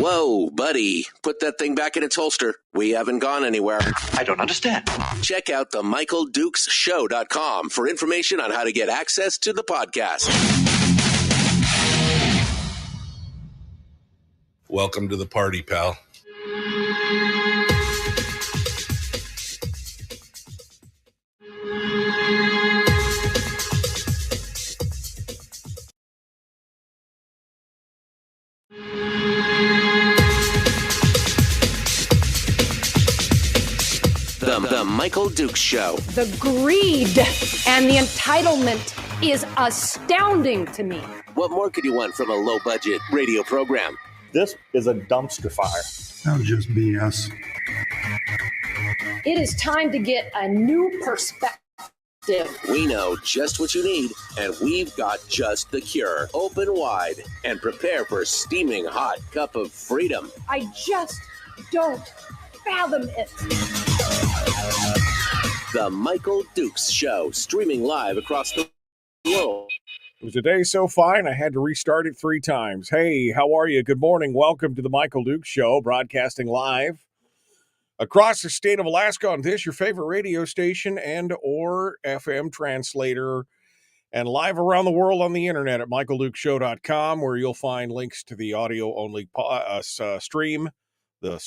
Whoa, buddy. Put that thing back in its holster. We haven't gone anywhere. I don't understand. Check out the MichaelDukesShow.com for information on how to get access to the podcast. Welcome to the party, pal. The Michael Dukes Show. The greed and the entitlement is astounding to me. What more could you want from a low-budget radio program? This is a dumpster fire. That'll just BS. It is time to get a new perspective. We know just what you need, and we've got just the cure. Open wide and prepare for a steaming hot cup of freedom. I just don't fathom it. The Michael Dukes Show, streaming live across the world. Was the day so fine I had to restart it 3 times. Hey, how are you? Good morning. Welcome to the Michael Dukes Show, broadcasting live across the state of Alaska on this, your favorite radio station and or FM translator, and live around the world on the internet at michaeldukeshow.com, where you'll find links to the audio-only stream, the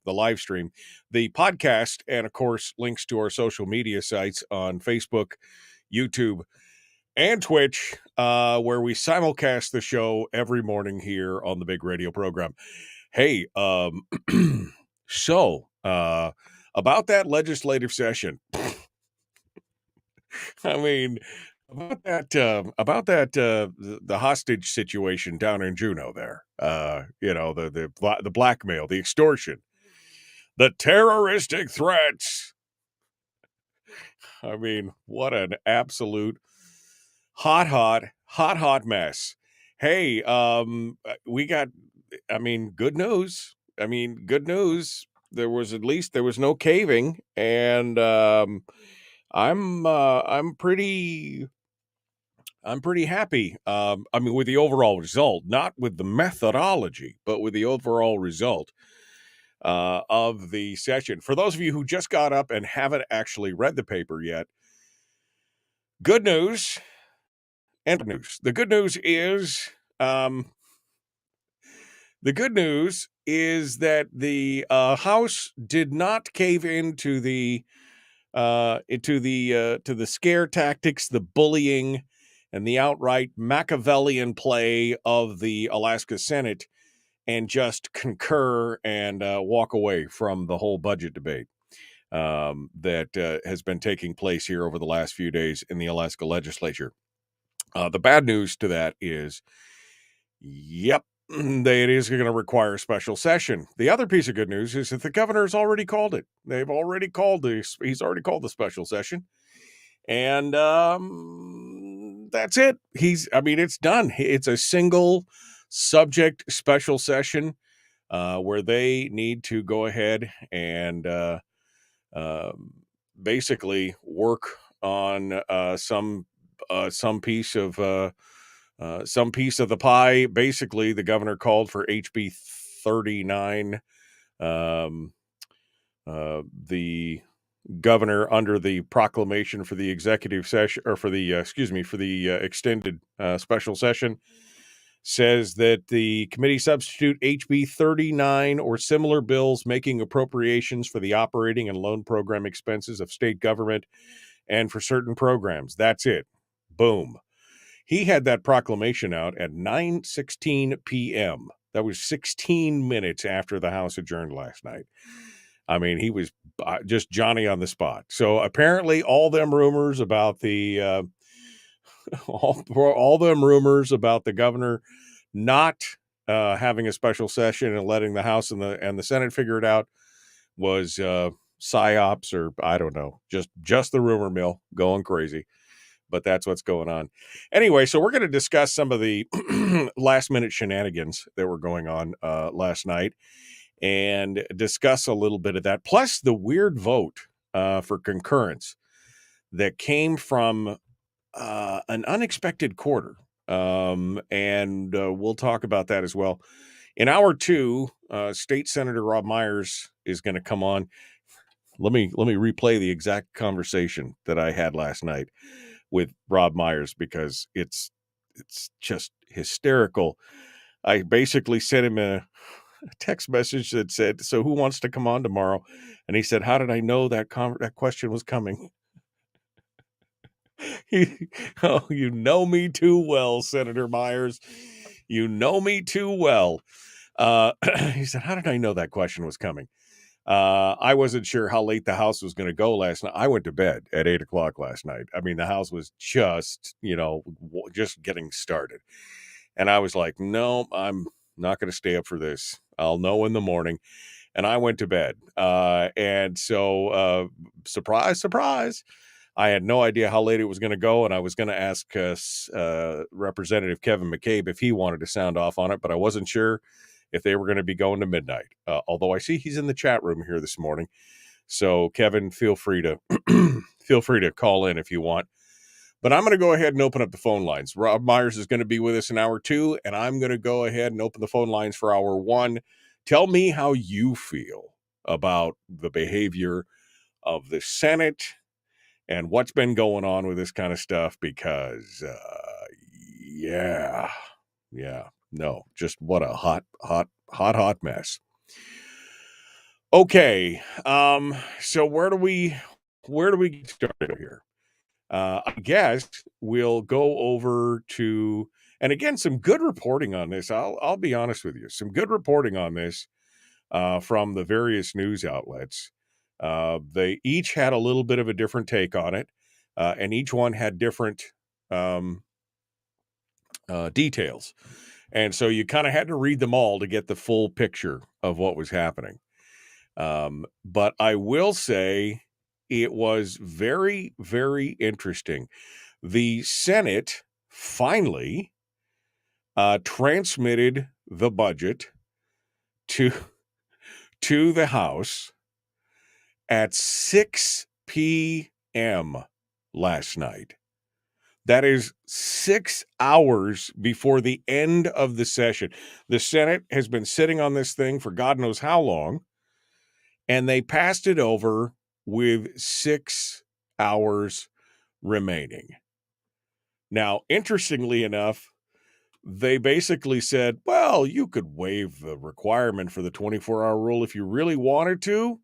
live stream, the podcast, and, of course, links to our social media sites on Facebook, YouTube, and Twitch, where we simulcast the show every morning here on the big radio program. Hey, so about that legislative session, I mean, about that the hostage situation down in Juneau there, the blackmail, the extortion, the terroristic threats. I mean, what an absolute hot mess. Hey, good news. Good news. There was no caving, and I'm pretty happy. With the overall result, not with the methodology, but with the overall result of the session. For those of you who just got up and haven't actually read the paper yet, good news and bad news. The good news is that the House did not cave into the scare tactics, the bullying, and the outright Machiavellian play of the Alaska Senate, and just concur and walk away from the whole budget debate that has been taking place here over the last few days in the Alaska legislature. The bad news to that is, it is going to require a special session. The other piece of good news is that the governor's already called it. He's already called the special session. And that's it. It's done. It's a single subject special session where they need to go ahead and basically work on some piece of the pie. Basically, the governor called for HB 39, governor under the proclamation for the executive session, or for the extended special session, says that the committee substitute HB 39 or similar bills making appropriations for the operating and loan program expenses of state government and for certain programs. That's it. Boom. He had that proclamation out at 9:16 p.m. That was 16 minutes after the House adjourned last night. I mean, he was just Johnny on the spot. So apparently all them rumors about the all them rumors about the governor not having a special session and letting the House and the Senate figure it out was psyops, or I don't know, just the rumor mill going crazy. But that's what's going on. Anyway, so we're going to discuss some of the last minute shenanigans that were going on last night and discuss a little bit of that, plus the weird vote for concurrence that came from an unexpected quarter. And we'll talk about that as well. In hour two, State Senator Robb Myers is going to come on. Let me replay the exact conversation that I had last night with Robb Myers, because it's just hysterical. I basically sent him a text message that said, "So who wants to come on tomorrow?" And he said, "How did I know that question was coming?" Oh, you know me too well, Senator Myers. You know me too well. He said, "How did I know that question was coming?" I wasn't sure how late the House was going to go last night. I went to bed at 8:00 last night. I mean, the House was just, just getting started. And I was like, no, I'm not going to stay up for this. I'll know in the morning. And I went to bed. And so, surprise, surprise, I had no idea how late it was going to go. And I was going to ask Representative Kevin McCabe if he wanted to sound off on it, but I wasn't sure if they were going to be going to midnight. Although I see he's in the chat room here this morning. So Kevin, feel free to call in if you want. But I'm going to go ahead and open up the phone lines. Robb Myers is going to be with us in hour two, and I'm going to go ahead and open the phone lines for hour one. Tell me how you feel about the behavior of the Senate and what's been going on with this kind of stuff, because no, just what a hot mess. Okay, so where do we get started here? I guess we'll go over to, and again, some good reporting on this. I'll be honest with you, some good reporting on this from the various news outlets. They each had a little bit of a different take on it, and each one had different details. And so you kind of had to read them all to get the full picture of what was happening. But I will say it was very, very interesting. The Senate finally transmitted the budget to the House at 6 p.m. last night. That is 6 hours before the end of the session. The Senate has been sitting on this thing for God knows how long, and they passed it over with 6 hours remaining. Now, interestingly enough, they basically said, well, you could waive the requirement for the 24-hour rule if you really wanted to.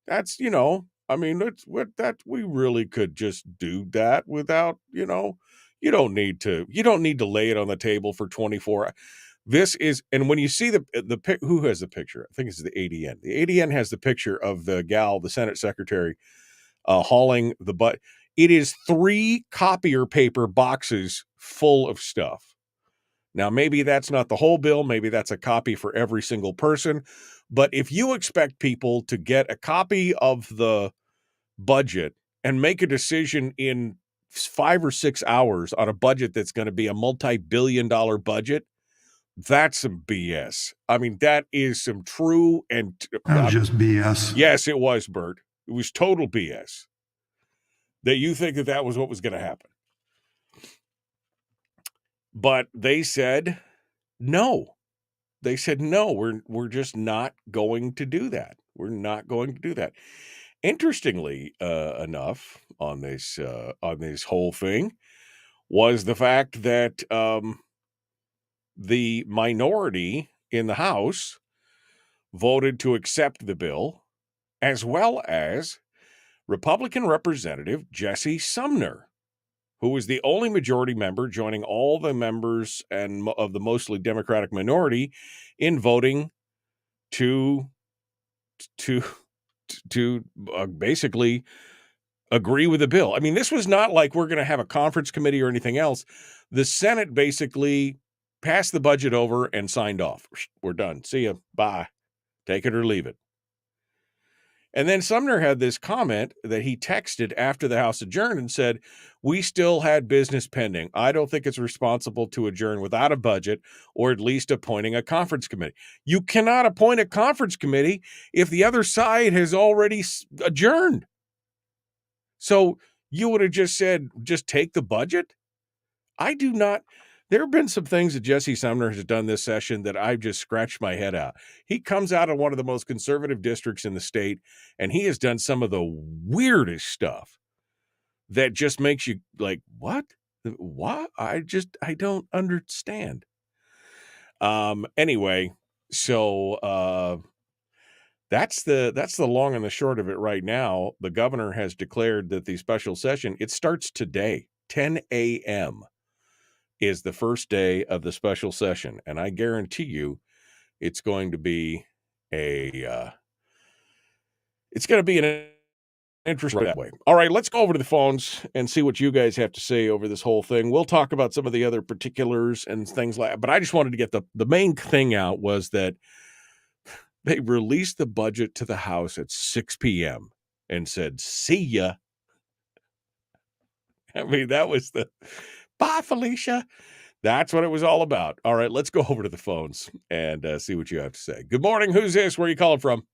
That's, that's what that we really could just do that without, you don't need to lay it on the table for 24. This is, and when you see the who has the picture? I think it's the ADN. The ADN has the picture of the gal, the Senate secretary, hauling the butt. It is 3 copier paper boxes full of stuff. Now, maybe that's not the whole bill. Maybe that's a copy for every single person. But if you expect people to get a copy of the budget and make a decision in 5 or 6 hours on a budget that's going to be a multi-billion-dollar budget, that's some BS. I mean, that is some true and... That was just BS. Yes, it was, Bert. It was total BS. That you think that was what was going to happen. But they said no. They said, no, we're just not going to do that. We're not going to do that. Interestingly enough, on this whole thing was the fact that the minority in the House voted to accept the bill, as well as Republican Representative Jesse Sumner, who was the only majority member, joining all the members and of the mostly Democratic minority in voting to basically agree with the bill. I mean, this was not like we're going to have a conference committee or anything else. The Senate basically passed the budget over and signed off. We're done. See ya. Bye. Take it or leave it. And then Sumner had this comment that he texted after the House adjourned and said, "We still had business pending. I don't think it's responsible to adjourn without a budget or at least appointing a conference committee." You cannot appoint a conference committee if the other side has already adjourned. So you would have just said, just take the budget? I do not. There have been some things that Jesse Sumner has done this session that I've just scratched my head out. He comes out of one of the most conservative districts in the state, and he has done some of the weirdest stuff that just makes you like, what? What? I don't understand. Anyway, so that's the long and the short of it right now. The governor has declared that the special session, it starts today, 10 a.m. is the first day of the special session. And I guarantee you it's going to be an interesting that way. All right, let's go over to the phones and see what you guys have to say over this whole thing. We'll talk about some of the other particulars and things like that. But I just wanted to get the main thing out was that they released the budget to the House at 6 p.m. and said, "See ya." I mean, that was bye, Felicia. That's what it was all about. All right, let's go over to the phones and see what you have to say. Good morning. Who's this? Where are you calling from?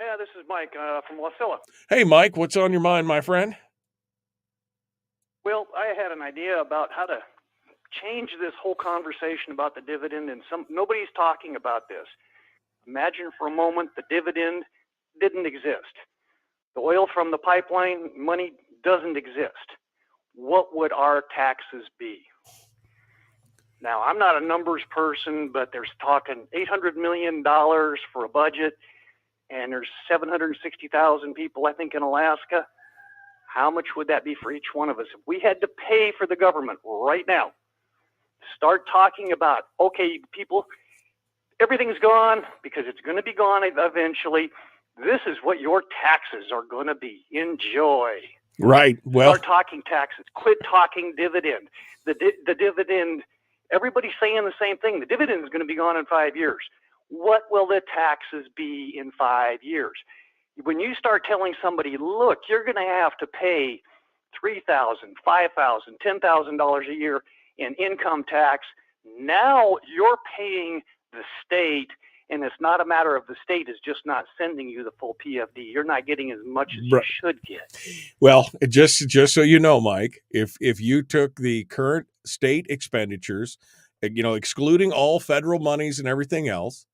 Yeah, this is Mike from Wasilla. Hey, Mike, what's on your mind, my friend? Well, I had an idea about how to change this whole conversation about the dividend, and nobody's talking about this. Imagine for a moment the dividend didn't exist. The oil from the pipeline money doesn't exist. What would our taxes be? Now, I'm not a numbers person, but there's talking $800 million for a budget, and there's 760,000 people, I think, in Alaska. How much would that be for each one of us? If we had to pay for the government right now, start talking about, okay, people, everything's gone because it's going to be gone eventually. This is what your taxes are going to be. Enjoy. Right. Well, start talking taxes. Quit talking dividend. The dividend, everybody's saying the same thing. The dividend is going to be gone in 5 years. What will the taxes be in 5 years? When you start telling somebody, look, you're going to have to pay $3,000, $5,000, $10,000 a year in income tax, now you're paying the state, and it's not a matter of the state is just not sending you the full PFD. You're not getting as much as you should get. Well, just so you know, Mike, if you took the current state expenditures, excluding all federal monies and everything else,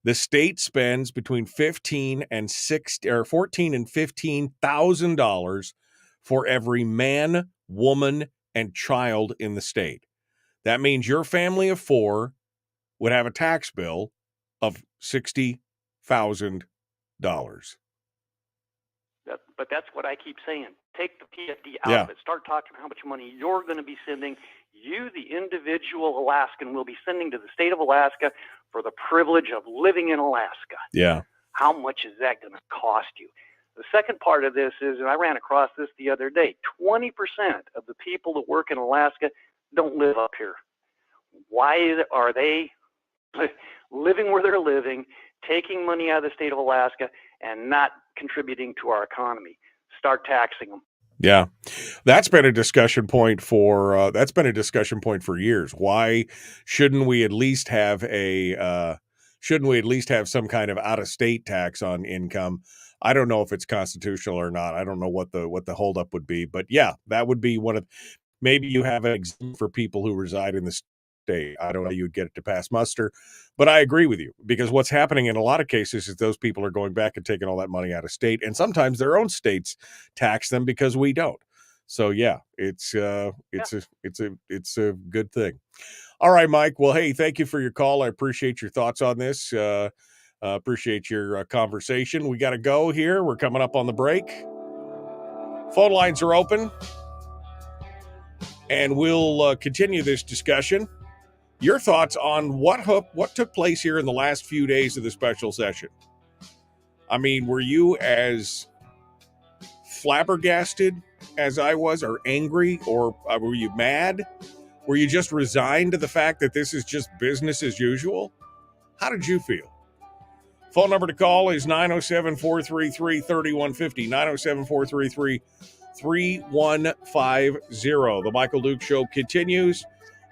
the state spends between $14,000 and $15,000 for every man, woman, and child in the state. That means your family of four would have a tax bill of $60,000. But that's what I keep saying. Take the PFD out of it. Start talking how much money you're going to be sending. You, the individual Alaskan, will be sending to the state of Alaska for the privilege of living in Alaska. Yeah. How much is that going to cost you? The second part of this is, and I ran across this the other day, 20% of the people that work in Alaska don't live up here. Why are they living where they're living, taking money out of the state of Alaska, and not contributing to our economy? Start taxing them. Yeah, that's been a discussion point for years. Why shouldn't we at least have some kind of out-of-state tax on income? I don't know if it's constitutional or not. I don't know what the holdup would be, but yeah, that would be one of. Maybe you have an exemption for people who reside in the state. I don't know how you would get it to pass muster, but I agree with you, because what's happening in a lot of cases is those people are going back and taking all that money out of state, and sometimes their own states tax them because we don't. So yeah, it's a good thing. All right, Mike. Well, hey, thank you for your call. I appreciate your thoughts on this. Appreciate your conversation. We got to go here. We're coming up on the break. Phone lines are open, and we'll continue this discussion. Your thoughts on what took place here in the last few days of the special session? I mean, were you as flabbergasted as I was, or angry, or were you mad? Were you just resigned to the fact that this is just business as usual? How did you feel? Phone number to call is 907-433-3150, 907-433-3150. The Michael Duke Show continues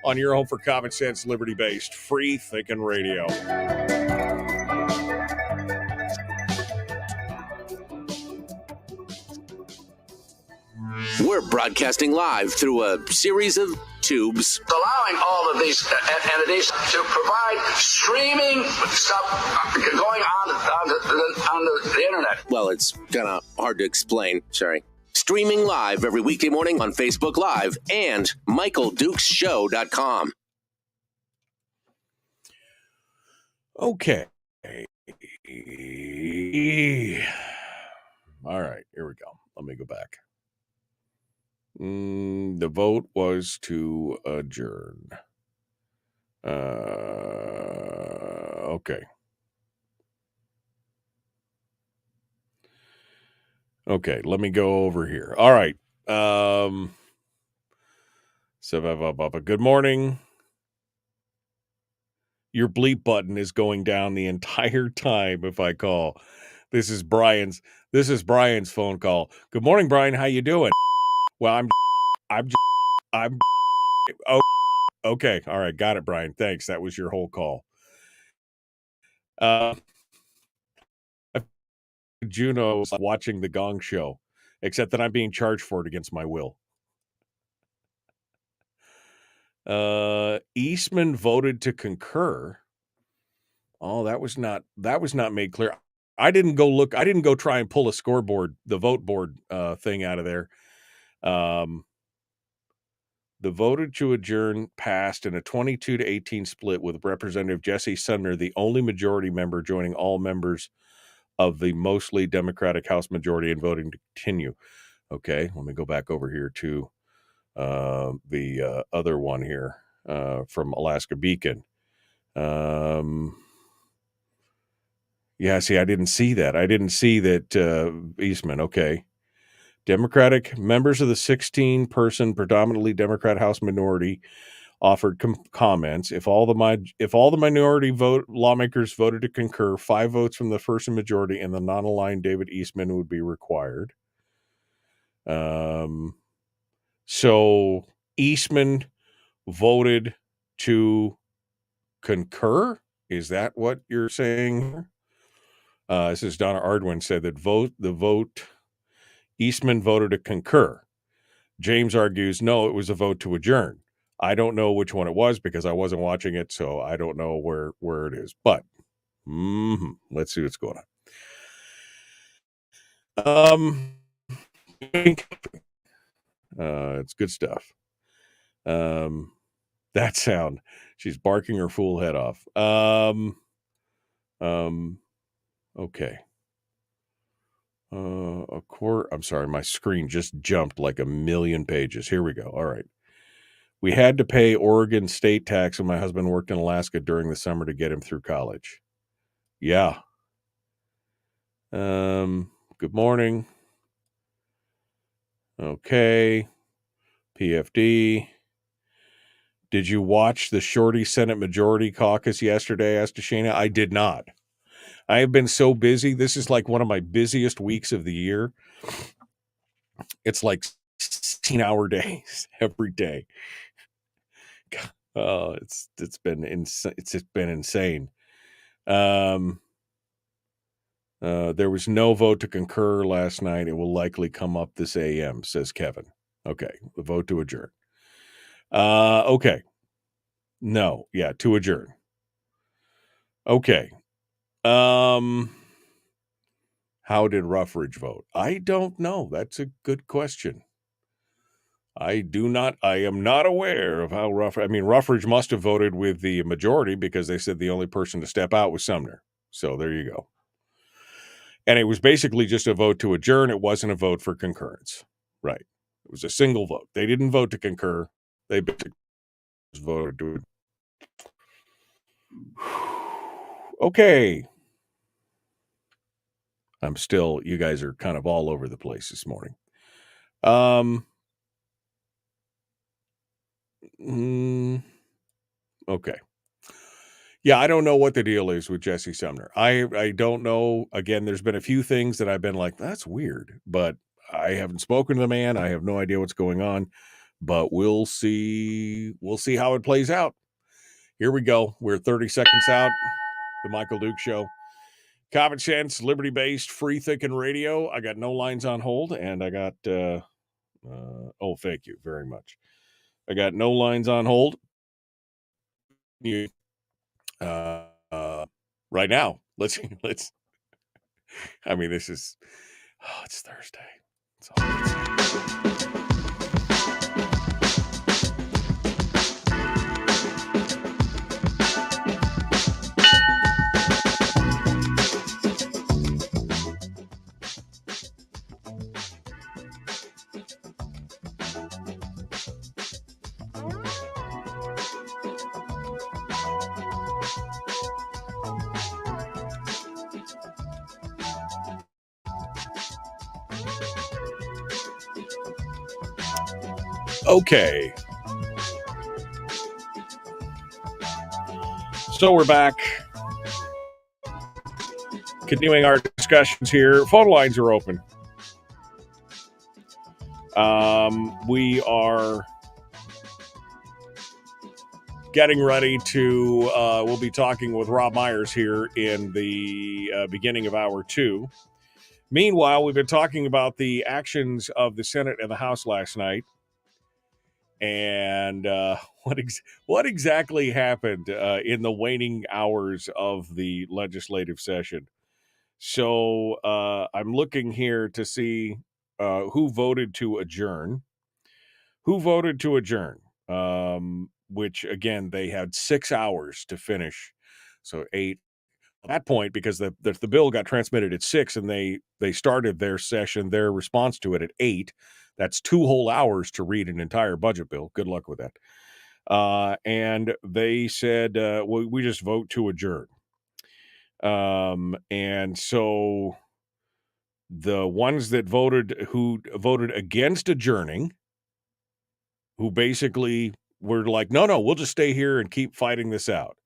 on your home for common sense, liberty-based, free-thinking radio. We're broadcasting live through a series of tubes, allowing all of these entities to provide streaming stuff going on the internet. Well, it's kind of hard to explain. Sorry. Streaming live every weekday morning on Facebook Live and MichaelDukesShow.com. Okay. All right, here we go. Let me go back. The vote was to adjourn. Okay. Okay, let me go over here. All right. Good morning. Your bleep button is going down the entire time if I call. This is Brian's phone call. Good morning, Brian. How you doing? Well, I'm oh, okay. All right. Got it, Brian. Thanks. That was your whole call. Juno is watching the Gong Show, except that I'm being charged for it against my will. Eastman voted to concur. Oh, that was not made clear. I didn't go try and pull the vote board thing out of there. The voted to adjourn passed in a 22-18 split, with Representative Jesse Sumner the only majority member, joining all members of the mostly Democratic House majority in voting to continue. Okay, let me go back over here to the other one here from Alaska Beacon. Yeah, see, I didn't see that. I didn't see that Eastman. Okay. Democratic members of the 16-person predominantly Democrat House minority offered comments. If all the minority lawmakers voted to concur, 5 votes from the first majority and the non-aligned David Eastman would be required. So Eastman voted to concur. Is that what you're saying? This is Donna Ardwin said that Eastman voted to concur. James argues, no, it was a vote to adjourn. I don't know which one it was because I wasn't watching it, so I don't know where it is. But let's see what's going on. It's good stuff. That sound. She's barking her fool head off. Okay. I'm sorry, my screen just jumped like a million pages. Here we go. All right. We had to pay Oregon state tax when my husband worked in Alaska during the summer to get him through college. Yeah. Good morning. Okay. PFD. Did you watch the Shorty Senate Majority Caucus yesterday? Asked Shana. I did not. I have been so busy. This is like one of my busiest weeks of the year. It's like 16-hour days every day. It's been insane. There was no vote to concur last night. It will likely come up this AM, says Kevin. Okay, the vote to adjourn. Okay. No. Yeah, to adjourn. Okay. How did Ruffridge vote? I don't know. That's a good question. I am not aware of how Ruffridge must have voted with the majority because they said the only person to step out was Sumner. So there you go. And it was basically just a vote to adjourn. It wasn't a vote for concurrence. Right. It was a single vote. They didn't vote to concur. They basically voted to. Okay. You guys are kind of all over the place this morning. Okay. Yeah, I don't know what the deal is with Jesse Sumner. I don't know. Again, there's been a few things that I've been like, that's weird, but I haven't spoken to the man. I have no idea what's going on, but we'll see. We'll see how it plays out. Here we go. We're 30 seconds out. The Michael Duke Show. Common sense, liberty-based, free-thinking radio. I got no lines on hold, and I got, thank you very much. I got no lines on hold. Right now, let's, it's Thursday. It's all okay. So we're back. Continuing our discussions here. Phone lines are open. We are getting ready to, we'll be talking with Robb Myers here in the beginning of hour 2. Meanwhile, we've been talking about the actions of the Senate and the House last night. And what exactly happened in the waning hours of the legislative session? So I'm looking here to see who voted to adjourn. Which, again, they had 6 hours to finish. So 8 at that point, because the bill got transmitted at 6 and they started their session, their response to it at 8. That's 2 whole hours to read an entire budget bill. Good luck with that. And they said, we just vote to adjourn. And so the ones who voted against adjourning, who basically were like, no, we'll just stay here and keep fighting this out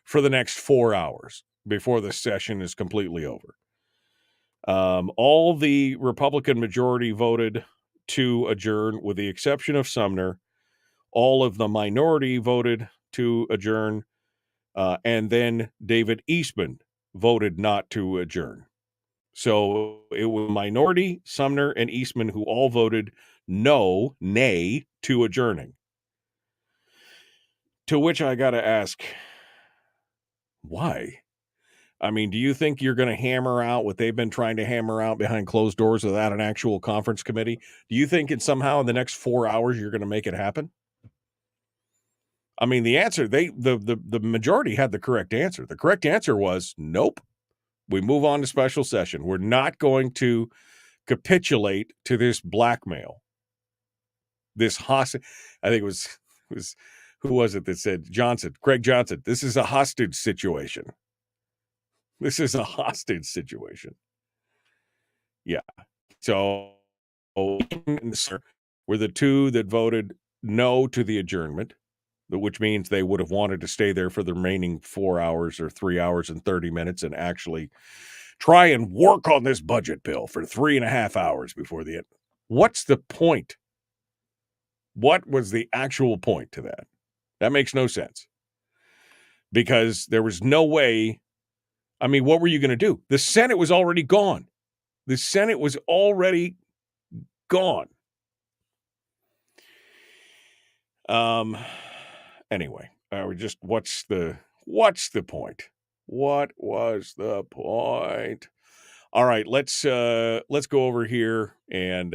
for the next 4 hours before the session is completely over. All the Republican majority voted to adjourn, with the exception of Sumner. All of the minority voted to adjourn, and then David Eastman voted not to adjourn. So it was minority, Sumner, and Eastman who all voted nay to adjourning. To which I got to ask, why? I mean, do you think you're going to hammer out what they've been trying to hammer out behind closed doors without an actual conference committee? Do you think somehow in the next 4 hours you're going to make it happen? I mean, the answer, the majority had the correct answer. The correct answer was nope. We move on to special session. We're not going to capitulate to this blackmail. This hostage. I think it was who was it that said Craig Johnson? This is a hostage situation. This is a hostage situation. Yeah. So were the two that voted no to the adjournment, which means they would have wanted to stay there for the remaining 4 hours or 3 hours and 30 minutes and actually try and work on this budget bill for 3.5 hours before the end. What's the point? What was the actual point to that? That makes no sense. Because there was no way. I mean, what were you going to do? The Senate was already gone. Anyway, what's the point? What was the point? All right, let's go over here and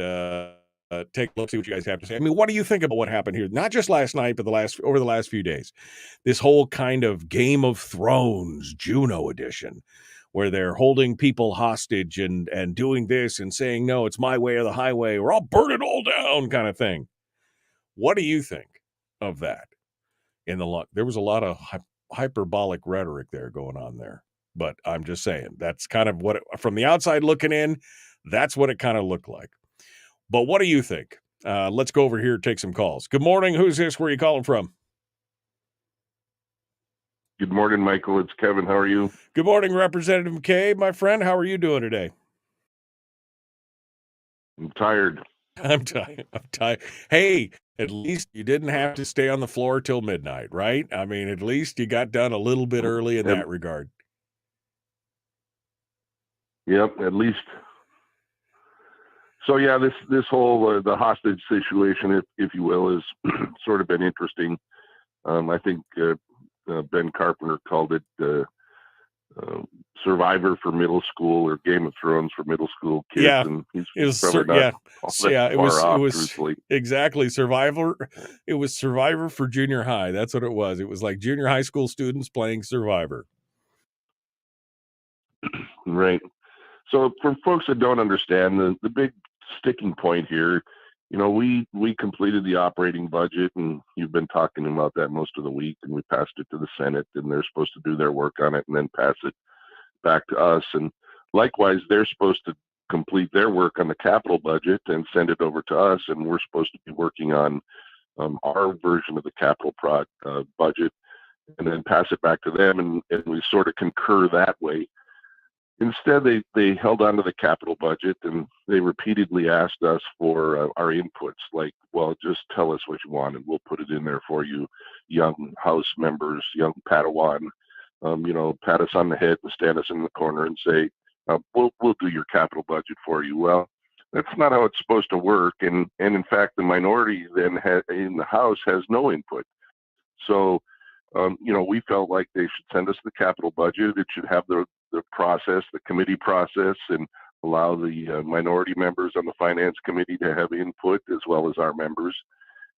take a look, see what you guys have to say. I mean, what do you think about what happened here? Not just last night, but over the last few days. This whole kind of Game of Thrones Juno edition, where they're holding people hostage and doing this and saying, no, it's my way or the highway, or I'll burn it all down, kind of thing. What do you think of that? There was a lot of hyperbolic rhetoric there going on there. But I'm just saying, that's kind of from the outside looking in, that's what it kind of looked like. But what do you think? Let's go over here and take some calls. Good morning. Who's this? Where are you calling from? Good morning, Michael. It's Kevin. How are you? Good morning, Representative McKay, my friend. How are you doing today? I'm tired. I'm tired. Hey, at least you didn't have to stay on the floor till midnight, right? I mean, at least you got done a little bit early in that regard. Yep, at least. So yeah, this whole the hostage situation, if you will, has sort of been interesting. I think Ben Carpenter called it Survivor for middle school, or Game of Thrones for middle school kids. Yeah, and he's it was probably not it was truthfully. Exactly Survivor. It was Survivor for junior high. That's what it was. It was like junior high school students playing Survivor. Right. So for folks that don't understand, the big sticking point here, we completed the operating budget, and you've been talking about that most of the week, and we passed it to the Senate, and they're supposed to do their work on it and then pass it back to us. And likewise, they're supposed to complete their work on the capital budget and send it over to us, and we're supposed to be working on our version of the capital budget and then pass it back to them, and we sort of concur that way. Instead, they held on to the capital budget, and they repeatedly asked us for our inputs, like, well, just tell us what you want, and we'll put it in there for you, young House members, young Padawan. Pat us on the head and stand us in the corner and say, we'll do your capital budget for you. Well, that's not how it's supposed to work. And in fact, the minority then in the House has no input. So, we felt like they should send us the capital budget. It should have the process, the committee process, and allow the minority members on the finance committee to have input as well as our members,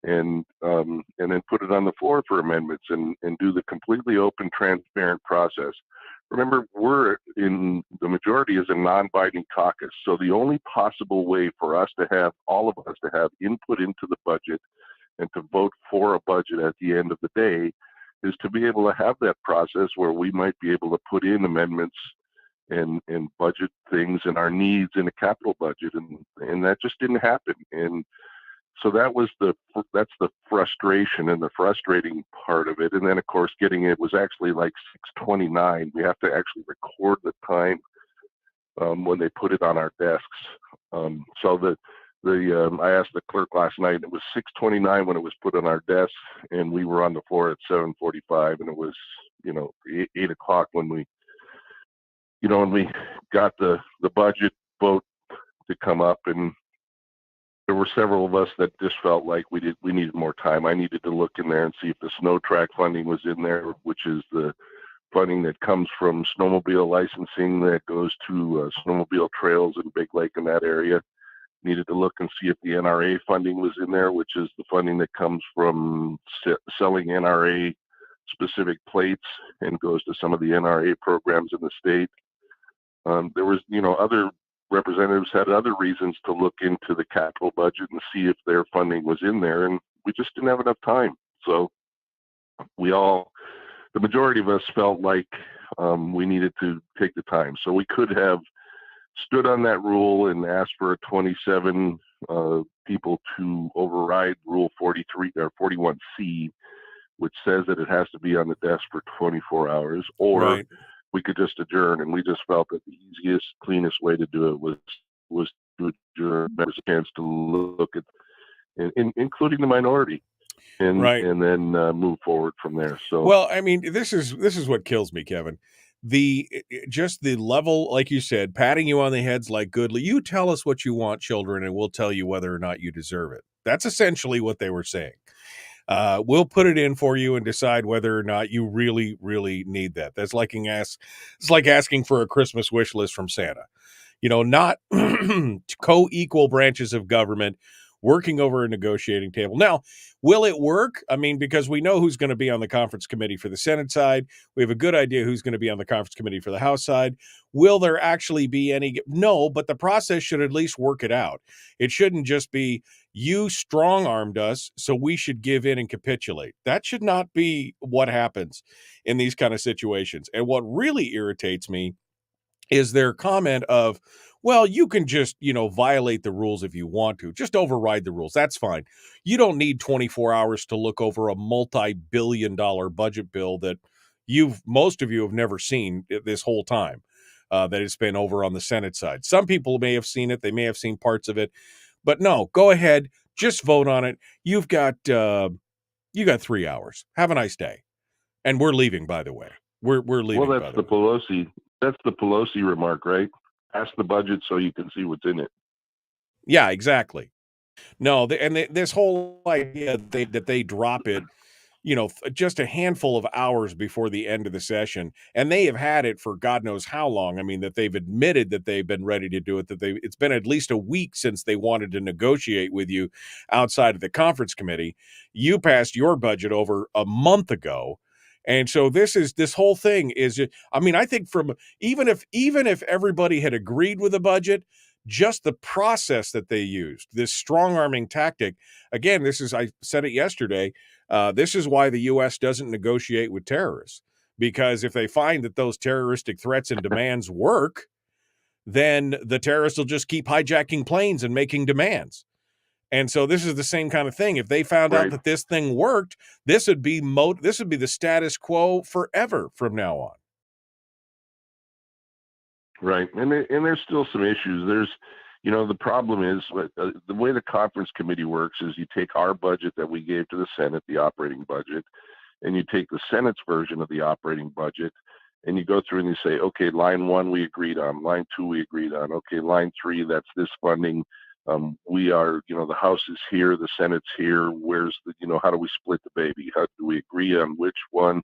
and then put it on the floor for amendments and do the completely open, transparent process. Remember, the majority is a non-binding caucus, so the only possible way for all of us to have input into the budget and to vote for a budget at the end of the day is to be able to have that process where we might be able to put in amendments and budget things and our needs in a capital budget, and that just didn't happen. And so that's the frustration and the frustrating part of it. And then of course it was actually like 6:29. We have to actually record the time when they put it on our desks. So I asked the clerk last night, and it was 6:29 when it was put on our desk, and we were on the floor at 7:45, and it was 8 o'clock when we got the budget vote to come up. And there were several of us that just felt like we needed more time. I needed to look in there and see if the snow track funding was in there, which is the funding that comes from snowmobile licensing that goes to snowmobile trails in Big Lake in that area. Needed to look and see if the NRA funding was in there, which is the funding that comes from selling NRA specific plates and goes to some of the NRA programs in the state. There was, other representatives had other reasons to look into the capital budget and see if their funding was in there, and we just didn't have enough time. So the majority of us felt like we needed to take the time. So we could have stood on that rule and asked for a 27 people to override Rule 43 or 41C, which says that it has to be on the desk for 24 hours, or right. We could just adjourn. And we just felt that the easiest, cleanest way to do it was to adjourn, members a chance to look at, including the minority, and right. and then move forward from there. So, well, I mean, this is what kills me, Kevin. The level, like you said, patting you on the head's like Goodley. You tell us what you want, children, and we'll tell you whether or not you deserve it. That's essentially what they were saying. We'll put it in for you and decide whether or not you really, really need that. It's like asking for a Christmas wish list from Santa. Not co-equal branches of government working over a negotiating table. Now, will it work? I mean, because we know who's going to be on the conference committee for the Senate side. We have a good idea who's going to be on the conference committee for the House side. Will there actually be any? No, but the process should at least work it out. It shouldn't just be you strong-armed us, so we should give in and capitulate. That should not be what happens in these kind of situations. And what really irritates me is their comment of, well, you can just, violate the rules if you want to. Just override the rules. That's fine. You don't need 24 hours to look over a multi-billion-dollar budget bill that most of you have never seen this whole time that it's been over on the Senate side. Some people may have seen it. They may have seen parts of it. But no, go ahead. Just vote on it. You got 3 hours. Have a nice day. And we're leaving, by the way. We're leaving. Well, that's the Pelosi. That's the Pelosi remark, right? Pass the budget so you can see what's in it. Yeah, exactly. No, this whole idea that they drop it, just a handful of hours before the end of the session, and they have had it for God knows how long. I mean, that they've admitted that they've been ready to do it, it's been at least a week since they wanted to negotiate with you outside of the conference committee. You passed your budget over a month ago. And so this whole thing is, I mean, I think even if everybody had agreed with the budget, just the process that they used, this strong arming tactic, again, I said it yesterday, this is why the U.S. doesn't negotiate with terrorists, because if they find that those terroristic threats and demands work, then the terrorists will just keep hijacking planes and making demands. And so this is the same kind of thing. If they found out that this thing worked, this would be the status quo forever from now on. Right. And there's still some issues. There's, the problem is the way the conference committee works is you take our budget that we gave to the Senate, the operating budget, and you take the Senate's version of the operating budget, and you go through and you say, okay, line 1 we agreed on, line 2 we agreed on, okay, line 3 that's this funding. We are, the House is here, the Senate's here. Where's how do we split the baby? How do we agree on which one?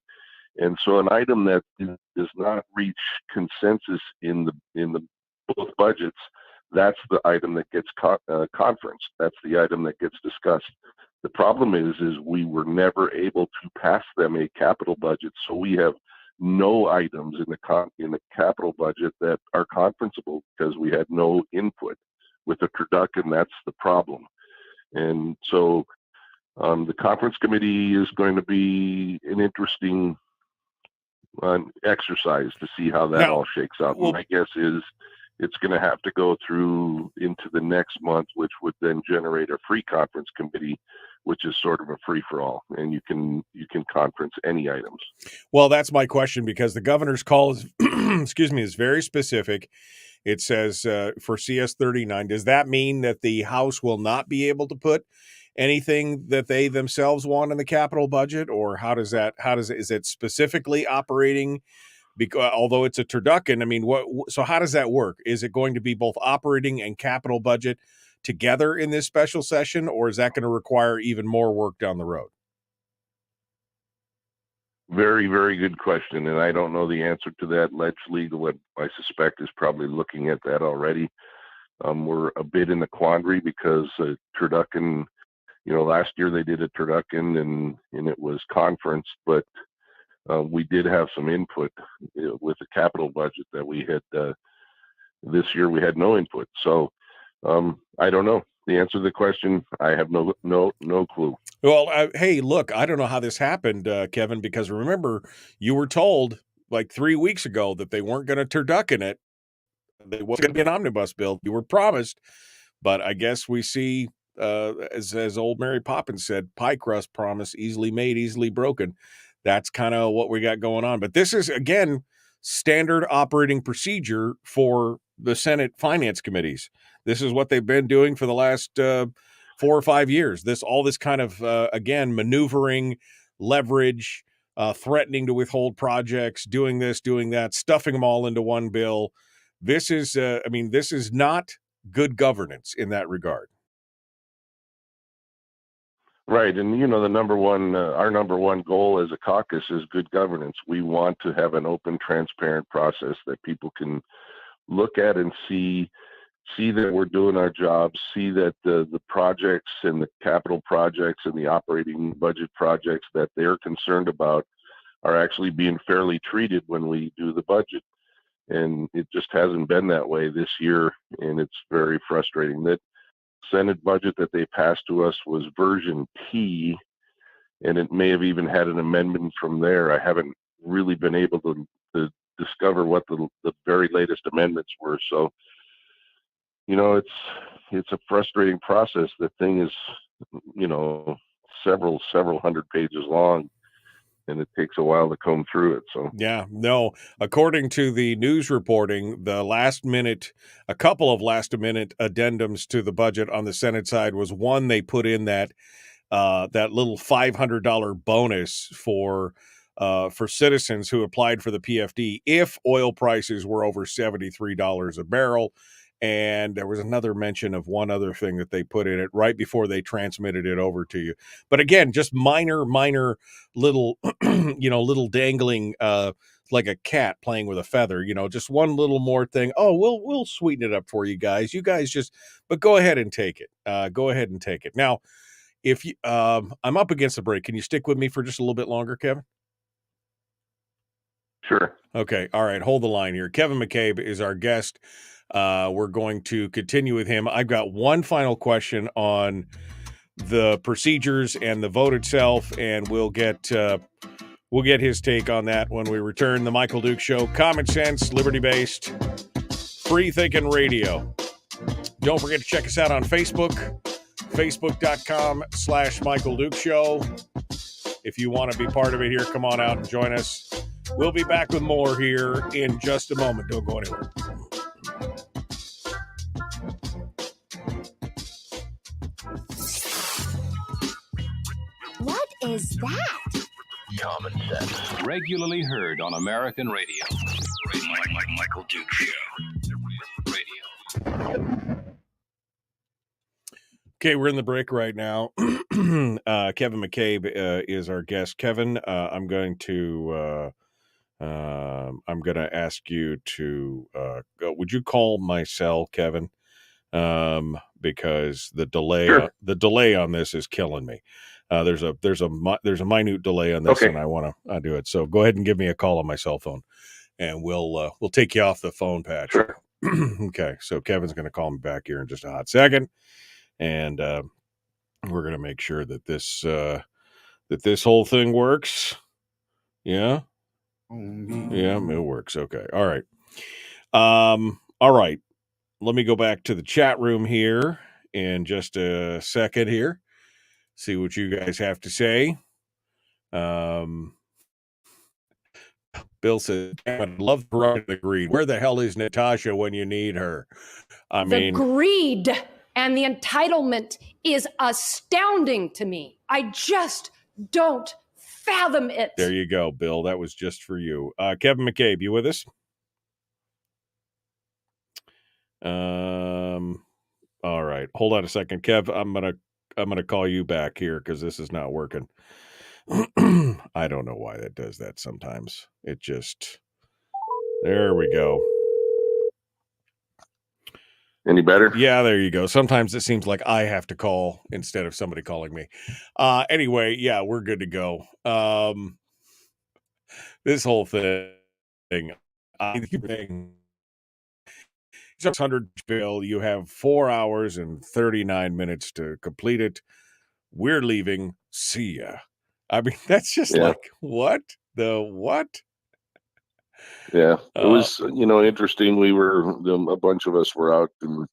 And so an item that does not reach consensus in the both budgets, that's the item that gets conference. That's the item that gets discussed. The problem is we were never able to pass them a capital budget, so we have no items in the capital budget that are conferenceable because we had no input. With the turducken, that's the problem. And so the conference committee is going to be an interesting exercise to see how that all shakes out. My guess is it's going to have to go through into the next month, which would then generate a free conference committee, which is sort of a free-for-all, and you can conference any items. Well, that's my question, because the governor's call is, is very specific. It says for CS 39, does that mean that the House will not be able to put anything that they themselves want in the capital budget, or is it specifically operating? Because although it's a turducken, I mean, so how does that work? Is it going to be both operating and capital budget together in this special session, or is that going to require even more work down the road? Very, very good question, and I don't know the answer to that. Ledge Legal, I suspect, is probably looking at that already. We're a bit in a quandary because turducken, last year they did a turducken and it was conference, but we did have some input with the capital budget that we had. This year we had no input, so I don't know the answer to the question. I have no clue. Well, hey, look, I don't know how this happened, Kevin, because remember, you were told like 3 weeks ago that they weren't going to turducken it. It wasn't going to be an omnibus bill. You were promised, but I guess we see, as old Mary Poppins said, pie crust promise, easily made, easily broken. That's kind of what we got going on. But this is, again, standard operating procedure for the Senate finance committees. This is what they've been doing for the last 4 or 5 years. All this kind of, again, maneuvering, leverage, threatening to withhold projects, doing this, doing that, stuffing them all into one bill. This is, this is not good governance in that regard. Right. And, the our number one goal as a caucus is good governance. We want to have an open, transparent process that people can look at and see that we're doing our jobs, see that the projects and the capital projects and the operating budget projects that they're concerned about are actually being fairly treated when we do the budget. And it just hasn't been that way this year, and it's very frustrating. That Senate budget that they passed to us was version T, and it may have even had an amendment from there. I haven't really been able to discover what the very latest amendments were. So, it's a frustrating process. The thing is, several hundred pages long, and it takes a while to comb through it. So Yeah, no. According to the news reporting, a couple of last minute addendums to the budget on the Senate side was one, they put in that little $500 bonus for citizens who applied for the PFD if oil prices were over $73 a barrel. And there was another mention of one other thing that they put in it right before they transmitted it over to you. But again, just minor little, little dangling, like a cat playing with a feather, just one little more thing. Oh, we'll sweeten it up for you guys. You guys but go ahead and take it. Go ahead and take it. Now, if you, I'm up against the break. Can you stick with me for just a little bit longer, Kevin? Sure. Okay. All right. Hold the line here. Kevin McCabe is our guest. We're going to continue with him. I've got one final question on the procedures and the vote itself, and we'll get his take on that when we return. The Michael Duke Show, common sense, liberty-based, free-thinking radio. Don't forget to check us out on Facebook, facebook.com/Michael Duke Show. If you want to be part of it here, come on out and join us. We'll be back with more here in just a moment. Don't go anywhere. What is that? Common sense. Regularly heard on American radio. Michael Duke Show. Radio. Okay, we're in the break right now. Kevin McCabe is our guest. Kevin, I'm going to ask you to go. Would you call my cell, Kevin? Because the delay on this is killing me. There's a minute delay on this, okay. And I want to do it. So go ahead and give me a call on my cell phone, and we'll take you off the phone patch. Sure. Okay, so Kevin's going to call me back here in just a hot second, and we're going to make sure that this whole thing works. Yeah, yeah, it works. Okay, all right. All right. Let me go back to the chat room here in just a second here. See what you guys have to say. Bill says, I'd love to run the greed. Where the hell is Natasha when you need her? The greed and the entitlement is astounding to me. I just don't fathom it. There you go, Bill. That was just for you. Kevin McCabe, you with us? All right. Hold on a second, Kev. I'm gonna call you back here because this is not working. I don't know why that does that sometimes. It just, there we go. Any better? Yeah, there you go. Sometimes it seems like I have to call instead of somebody calling me. Anyway, yeah, we're good to go. This whole thing, 600 bill, you have 4 hours and 39 minutes to complete it. We're leaving. See ya. I mean, that's just like, what? The what? Yeah, it was, interesting. A bunch of us were out and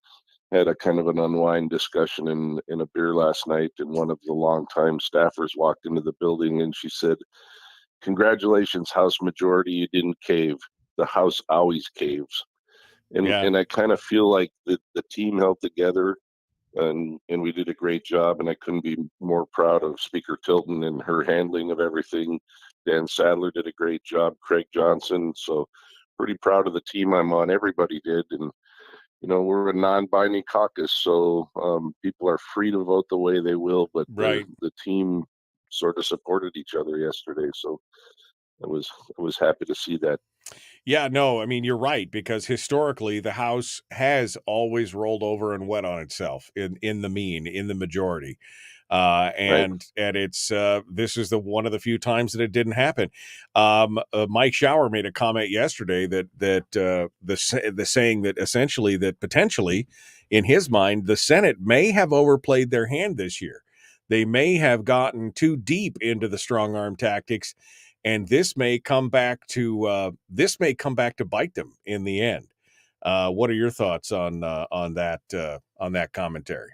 had a kind of an unwind discussion in a beer last night. And one of the longtime staffers walked into the building and she said, "Congratulations, House Majority, you didn't cave. The House always caves." And I kind of feel like the team held together and we did a great job. And I couldn't be more proud of Speaker Tilton and her handling of everything. Dan Sadler did a great job, Craig Johnson. So pretty proud of the team I'm on. Everybody did. And, we're a non-binding caucus, so people are free to vote the way they will, but Right. the team sort of supported each other yesterday, so I was happy to see that. Yeah, no, I mean, you're right, because historically the House has always rolled over and wet on itself in the majority. Right. And it's this is the one of the few times that it didn't happen. Mike Shower made a comment yesterday that the saying that essentially that potentially in his mind the Senate may have overplayed their hand this year. They may have gotten too deep into the strong arm tactics, and this may come back to bite them in the end. What are your thoughts on that commentary?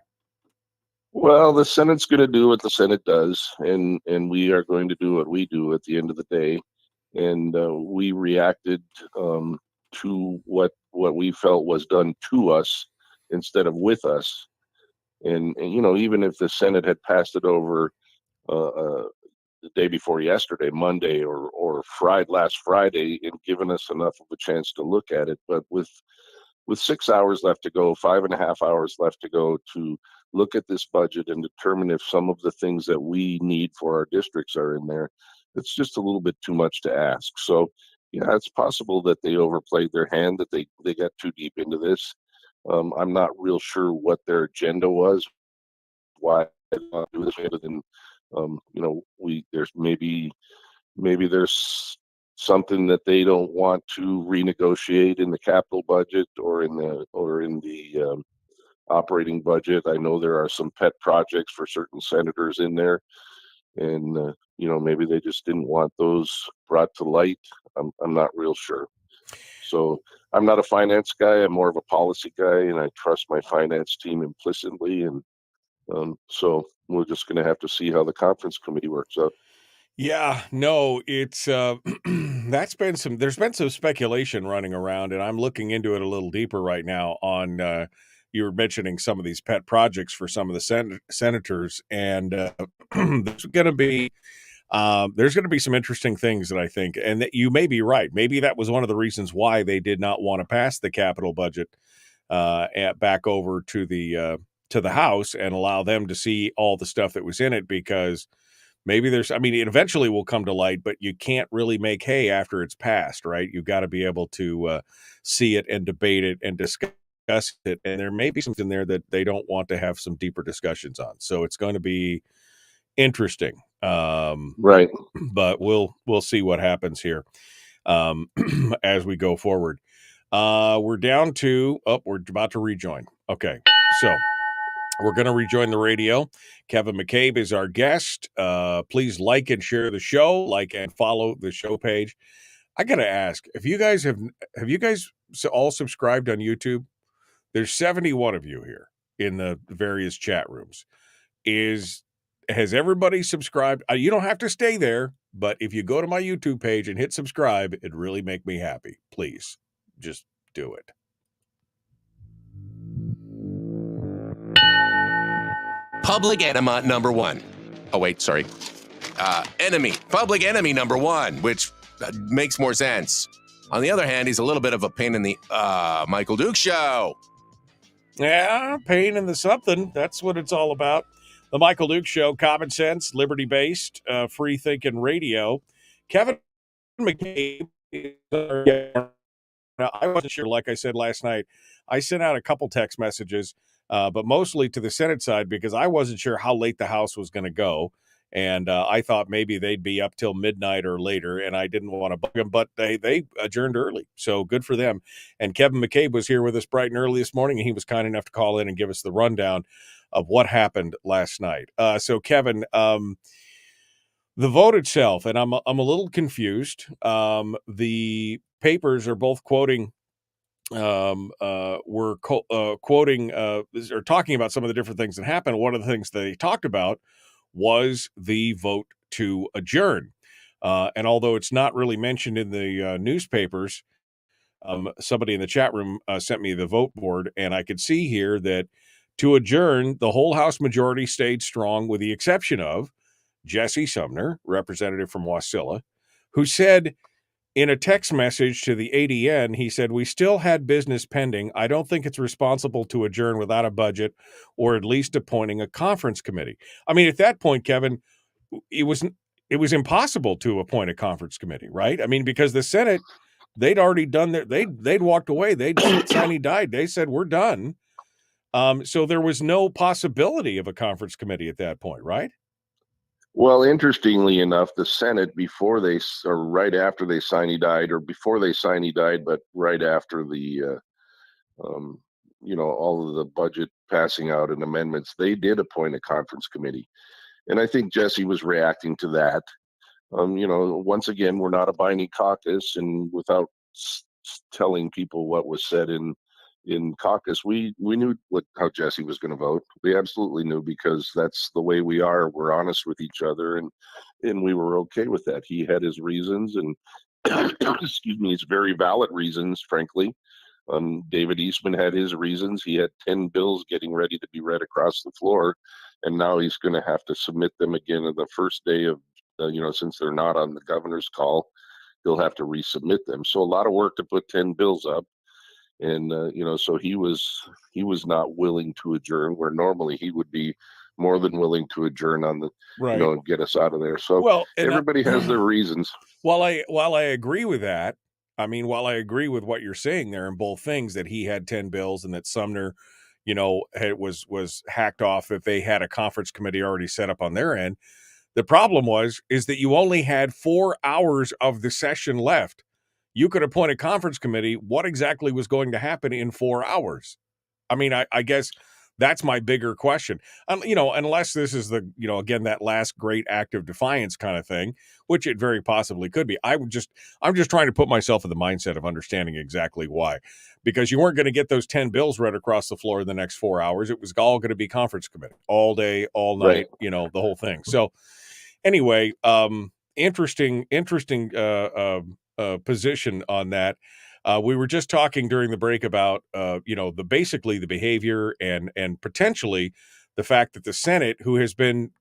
Well, the Senate's going to do what the Senate does, and we are going to do what we do at the end of the day. And we reacted to what we felt was done to us instead of with us. And even if the Senate had passed it over the day before yesterday, Monday, or last Friday, and given us enough of a chance to look at it, but with 6 hours left to go, 5.5 hours left to go to look at this budget and determine if some of the things that we need for our districts are in there, it's just a little bit too much to ask. So, yeah, it's possible that they overplayed their hand, that they got too deep into this. I'm not real sure what their agenda was, why they want to do this, other than, there's maybe there's something that they don't want to renegotiate in the capital budget or in the operating budget. I know there are some pet projects for certain senators in there, and maybe they just didn't want those brought to light. I'm not real sure. So I'm not a finance guy. I'm more of a policy guy, and I trust my finance team implicitly. And so we're just going to have to see how the conference committee works out. Yeah, no, it's there's been some speculation running around, and I'm looking into it a little deeper right now on you were mentioning some of these pet projects for some of the senators, and there's going to be some interesting things that I think, and that you may be right. Maybe that was one of the reasons why they did not want to pass the capital budget back over to the House and allow them to see all the stuff that was in it, because maybe it eventually will come to light, but you can't really make hay after it's passed, right? You've got to be able to see it and debate it and discuss it. And there may be something there that they don't want to have some deeper discussions on. So it's going to be interesting. Right. But we'll see what happens here as we go forward. We're down to, we're about to rejoin. Okay. So we're going to rejoin the radio. Kevin McCabe is our guest. Please like and share the show, like and follow the show page. I got to ask, have you guys all subscribed on YouTube? There's 71 of you here in the various chat rooms. Has everybody subscribed? You don't have to stay there, but if you go to my YouTube page and hit subscribe, it'd really make me happy. Please, just do it. Public enema number one. Oh, wait, sorry. Public enemy number one, which makes more sense. On the other hand, he's a little bit of a pain in the Michael Duke show. Yeah, pain in the something. That's what it's all about. The Michael Duke Show, common sense, liberty-based, free-thinking radio. Kevin McCabe is our guest. Now, I wasn't sure, like I said last night, I sent out a couple text messages, but mostly to the Senate side, because I wasn't sure how late the House was going to go. And I thought maybe they'd be up till midnight or later, and I didn't want to bug them, but they adjourned early. So good for them. And Kevin McCabe was here with us bright and early this morning, and he was kind enough to call in and give us the rundown of what happened last night. So Kevin, the vote itself, and I'm a little confused. The papers are both quoting quoting or talking about some of the different things that happened. One of the things they talked about was the vote to adjourn. And although it's not really mentioned in the newspapers, somebody in the chat room sent me the vote board, and I could see here that to adjourn, the whole House majority stayed strong, with the exception of Jesse Sumner, representative from Wasilla, who said In a text message to the ADN, he said, "We still had business pending. I don't think it's responsible to adjourn without a budget or at least appointing a conference committee." I mean, at that point, Kevin, it was it was impossible to appoint a conference committee, right? I mean, because the Senate, they'd already done their they'd walked away. They'd signed died. They said, "We're done." So there was no possibility of a conference committee at that point, right? Well, interestingly enough, the Senate, before they, or right after they died, or before they died, but right after the, all of the budget passing out and amendments, they did appoint a conference committee. And I think Jesse was reacting to that. Once again, we're not a binding caucus, and without telling people what was said in caucus, we knew how Jesse was going to vote. We absolutely knew, because that's the way we are. We're honest with each other, and we were okay with that. He had his reasons, and excuse me, it's very valid reasons, frankly. David Eastman had his reasons. He had 10 bills getting ready to be read across the floor, and now he's going to have to submit them again on the first day of, since they're not on the governor's call, he'll have to resubmit them. So a lot of work to put 10 bills up. And, so he was not willing to adjourn, where normally he would be more than willing to adjourn on the, Right. and get us out of there. So Well, everybody has their reasons. While I agree with that, I mean, while I agree with what you're saying there in both things, that he had 10 bills and that Sumner, was hacked off if they had a conference committee already set up on their end. The problem is that you only had 4 hours of the session left. You could appoint a conference committee. What exactly was going to happen in 4 hours? I mean, I guess that's my bigger question. Unless this is the, again, that last great act of defiance kind of thing, which it very possibly could be. I'm just trying to put myself in the mindset of understanding exactly why, because you weren't going to get those 10 bills read across the floor in the next 4 hours. It was all going to be conference committee all day, all night, Right. the whole thing. So anyway, interesting position on that. We were just talking during the break about basically the behavior and potentially the fact that the Senate, who has been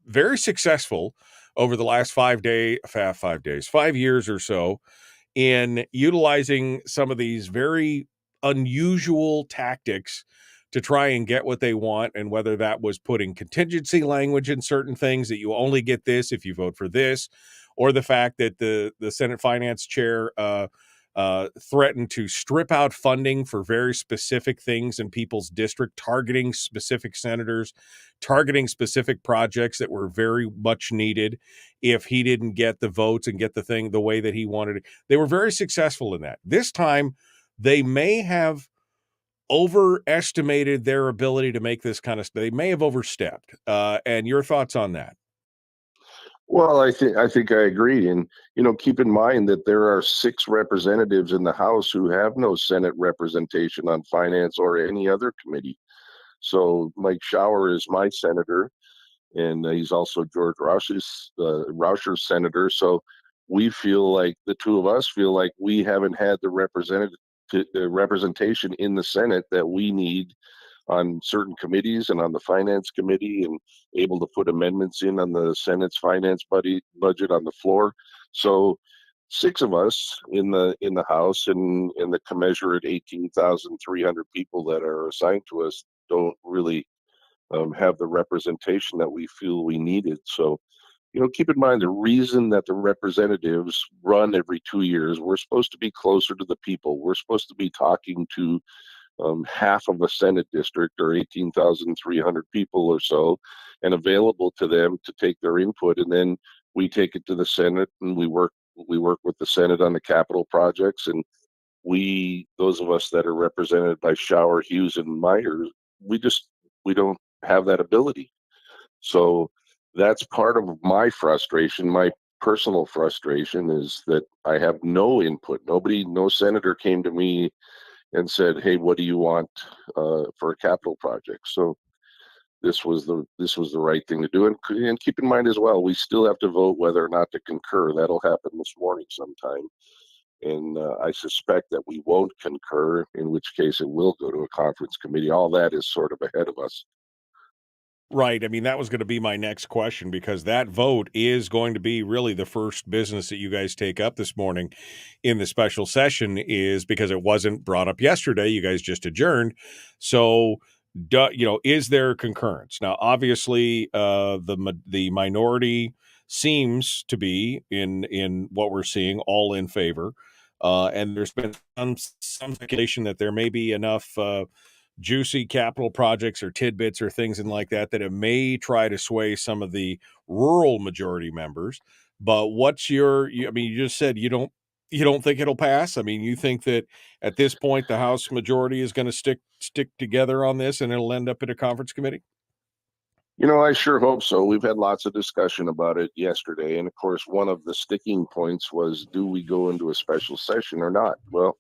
very successful over the last 5 years or so, in utilizing some of these very unusual tactics to try and get what they want, and whether that was putting contingency language in certain things, that you only get this if you vote for this, or the fact that the Senate Finance Chair threatened to strip out funding for very specific things in people's district, targeting specific senators, targeting specific projects that were very much needed if he didn't get the votes and get the thing the way that he wanted it. They were very successful in that. This time, they may have overestimated their ability to make this kind of stuff. They may have overstepped. And your thoughts on that? Well, I think I agree, and keep in mind that there are 6 representatives in the House who have no Senate representation on finance or any other committee. So Mike Shower is my senator, and he's also George Rauscher's senator. So we feel like, the two of us feel like, we haven't had the representation in the Senate that we need on certain committees and on the finance committee, and able to put amendments in on the Senate's finance budget on the floor. So 6 of us in the House, and in the commensurate 18,300 people that are assigned to us, don't really have the representation that we feel we needed. So, keep in mind, the reason that the representatives run every 2 years, we're supposed to be closer to the people. We're supposed to be talking to half of a Senate district, or 18,300 people or so, and available to them to take their input. And then we take it to the Senate, and we work with the Senate on the capital projects. And those of us that are represented by Shower, Hughes, and Myers, we don't have that ability. So that's part of my frustration. My personal frustration is that I have no input. No senator came to me and said, "Hey, what do you want for a capital project?" So this was the right thing to do. And keep in mind as well, we still have to vote whether or not to concur. That'll happen this morning sometime. And I suspect that we won't concur, in which case it will go to a conference committee. All that is sort of ahead of us. Right. I mean, that was going to be my next question, because that vote is going to be really the first business that you guys take up this morning in the special session, is because it wasn't brought up yesterday. You guys just adjourned. So, is there concurrence? Now, obviously, the minority seems to be in what we're seeing all in favor. And there's been some speculation that there may be enough juicy capital projects or tidbits or things and like that it may try to sway some of the rural majority members. But I mean, you just said you don't think it'll pass. I mean, you think that at this point the House majority is going to stick together on this and it'll end up in a conference committee? I sure hope so. We've had lots of discussion about it yesterday. And of course, one of the sticking points was, do we go into a special session or not? Well,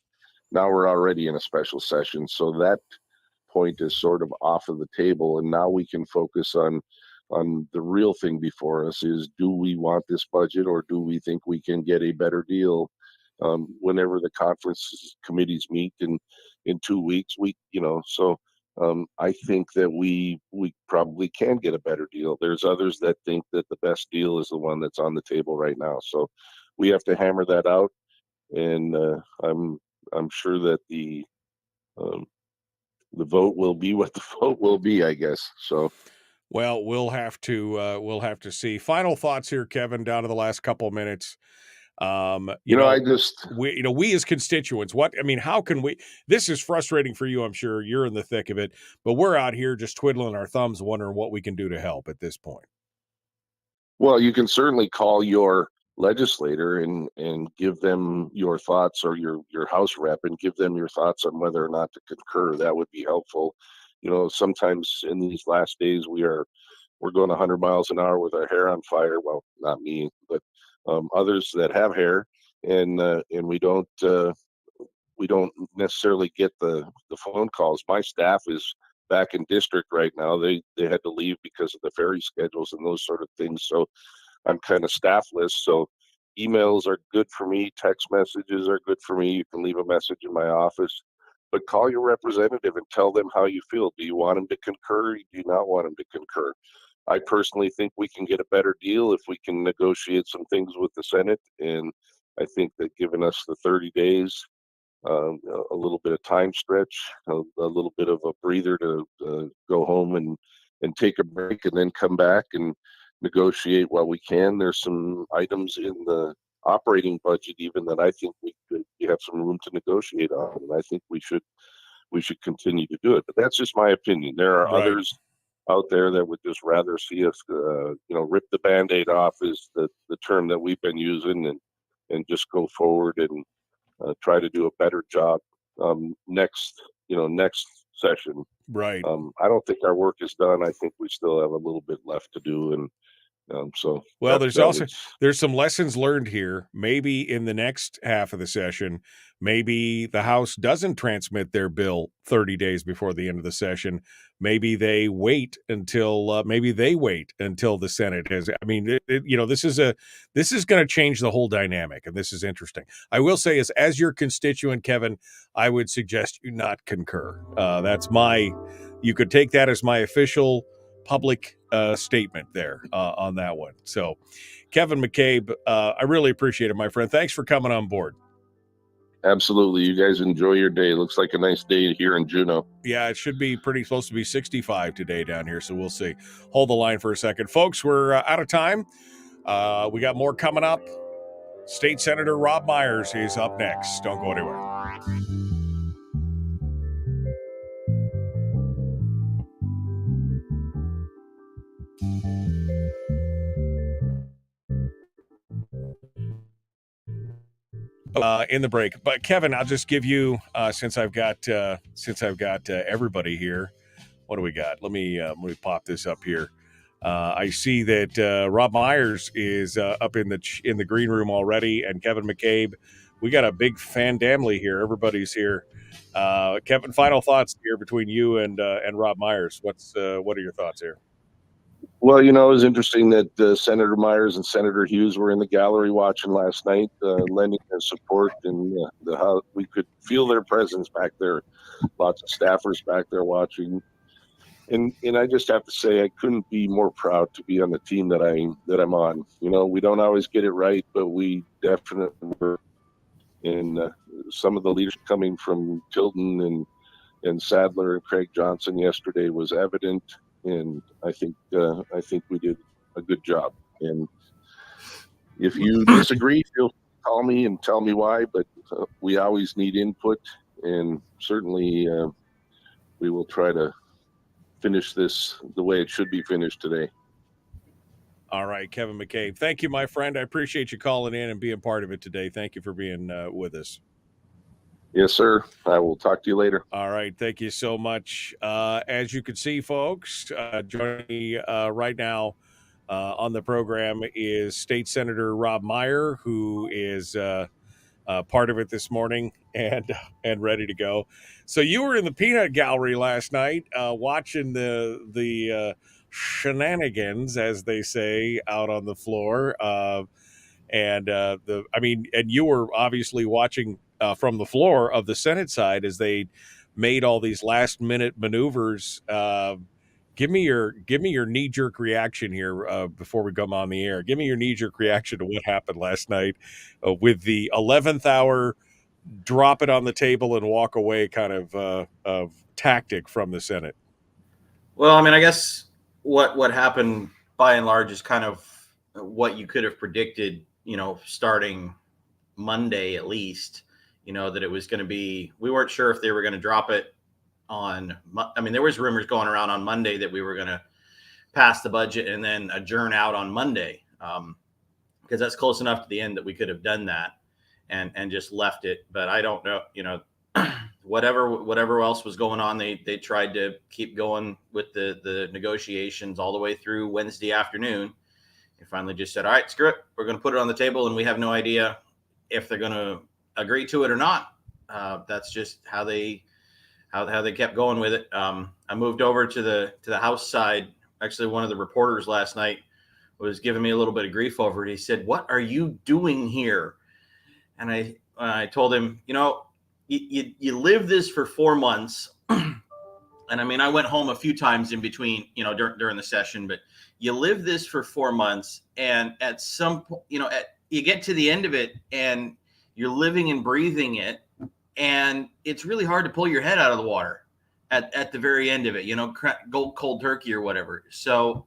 now we're already in a special session. So that point is sort of off of the table. And now we can focus on the real thing before us is, do we want this budget, or do we think we can get a better deal whenever the conference committees meet in 2 weeks? I think that we probably can get a better deal. There's others that think that the best deal is the one that's on the table right now. So we have to hammer that out, and I'm sure that the vote will be what the vote will be, I guess. So. Well, we'll have to see. Final thoughts here, Kevin, down to the last couple of minutes. We as constituents, how can we, this is frustrating for you, I'm sure you're in the thick of it, but we're out here just twiddling our thumbs wondering what we can do to help at this point. Well, you can certainly call your legislator and give them your thoughts, or your House rep, and give them your thoughts on whether or not to concur. That would be helpful. Sometimes in these last days we're going 100 miles an hour with our hair on fire. Well, not me, but others that have hair, and we don't necessarily get the phone calls. My staff is back in district right now. They had to leave because of the ferry schedules and those sort of things. So I'm kind of staffless. So emails are good for me. Text messages are good for me. You can leave a message in my office, but call your representative and tell them how you feel. Do you want them to concur? Do you not want them to concur? I personally think we can get a better deal if we can negotiate some things with the Senate. And I think that giving us the 30 days, a little bit of time stretch, a little bit of a breather to go home and take a break, and then come back and negotiate while we can. There's some items in the operating budget even that I think we have some room to negotiate on, and I think we should continue to do it. But that's just my opinion. There are others out there that would just rather see us, rip the Band-Aid off, is the term that we've been using, and just go forward and try to do a better job next session. Right. I don't think our work is done. I think we still have a little bit left to do, and there's some lessons learned here. Maybe in the next half of the session, maybe the House doesn't transmit their bill 30 days before the end of the session. Maybe they wait until the Senate has. I mean, this is going to change the whole dynamic, and this is interesting. I will say, as your constituent, Kevin, I would suggest you not concur. You could take that as my official public statement there on that one. So, Kevin McCabe, I really appreciate it, my friend. Thanks for coming on board. Absolutely. You guys enjoy your day. It looks like a nice day here in Juneau. Yeah, it should be supposed to be 65 today down here, so we'll see. Hold the line for a second. Folks, we're out of time. We got more coming up. State Senator Robb Myers is up next. Don't go anywhere. In the break, but Kevin, I'll just give you since I've got everybody here. What do we got? Let me pop this up here. I see that Robb Myers is up in the green room already, and Kevin McCabe. We got a big fan family here. Everybody's here. Kevin, final thoughts here between you and Robb Myers. What are your thoughts here? Well, it was interesting that Senator Myers and Senator Hughes were in the gallery watching last night, lending their support, and how we could feel their presence back there. Lots of staffers back there watching. And I just have to say I couldn't be more proud to be on the team that I'm on. You know, we don't always get it right, but we definitely were. And some of the leadership coming from Tilton and Sadler and Craig Johnson yesterday was evident, and I think we did a good job. And if you disagree, feel call me and tell me why. But we always need input, and certainly we will try to finish this the way it should be finished today. All right, Kevin McCabe. Thank you, my friend. I appreciate you calling in and being part of it today. Thank you for being with us. Yes, sir. I will talk to you later. All right. Thank you so much. As you can see, folks, joining me right now on the program is State Senator Robb Myers, who is part of it this morning and ready to go. So you were in the peanut gallery last night watching the shenanigans, as they say, out on the floor. And you were obviously watching from the floor of the Senate side as they made all these last minute maneuvers. Give me your knee jerk reaction here before we come on the air. Give me your knee jerk reaction to what happened last night with the 11th hour drop it on the table and walk away kind of tactic from the Senate. Well, I mean, I guess what happened by and large is kind of what you could have predicted, you know, starting Monday at least, you know, that it was going to be, we weren't sure if they were going to drop it on, I mean, there was rumors going around on Monday that we were going to pass the budget and then adjourn out on Monday, because that's close enough to the end that we could have done that and just left it. But I don't know, you know, whatever else was going on, they tried to keep going with the negotiations all the way through Wednesday afternoon. They finally just said, all right, screw it. We're going to put it on the table, and we have no idea if they're going to agree to it or not. That's just how they kept going with it. I moved over to the House side. Actually, one of the reporters last night was giving me a little bit of grief over it. He said, "What are you doing here?" And I told him, you know, you live this for 4 months. And I mean, I went home a few times in between, you know, during the session, but you live this for 4 months. And at some point, you know, you get to the end of it and you're living and breathing it. And it's really hard to pull your head out of the water at the very end of it, you know, go cold turkey or whatever. So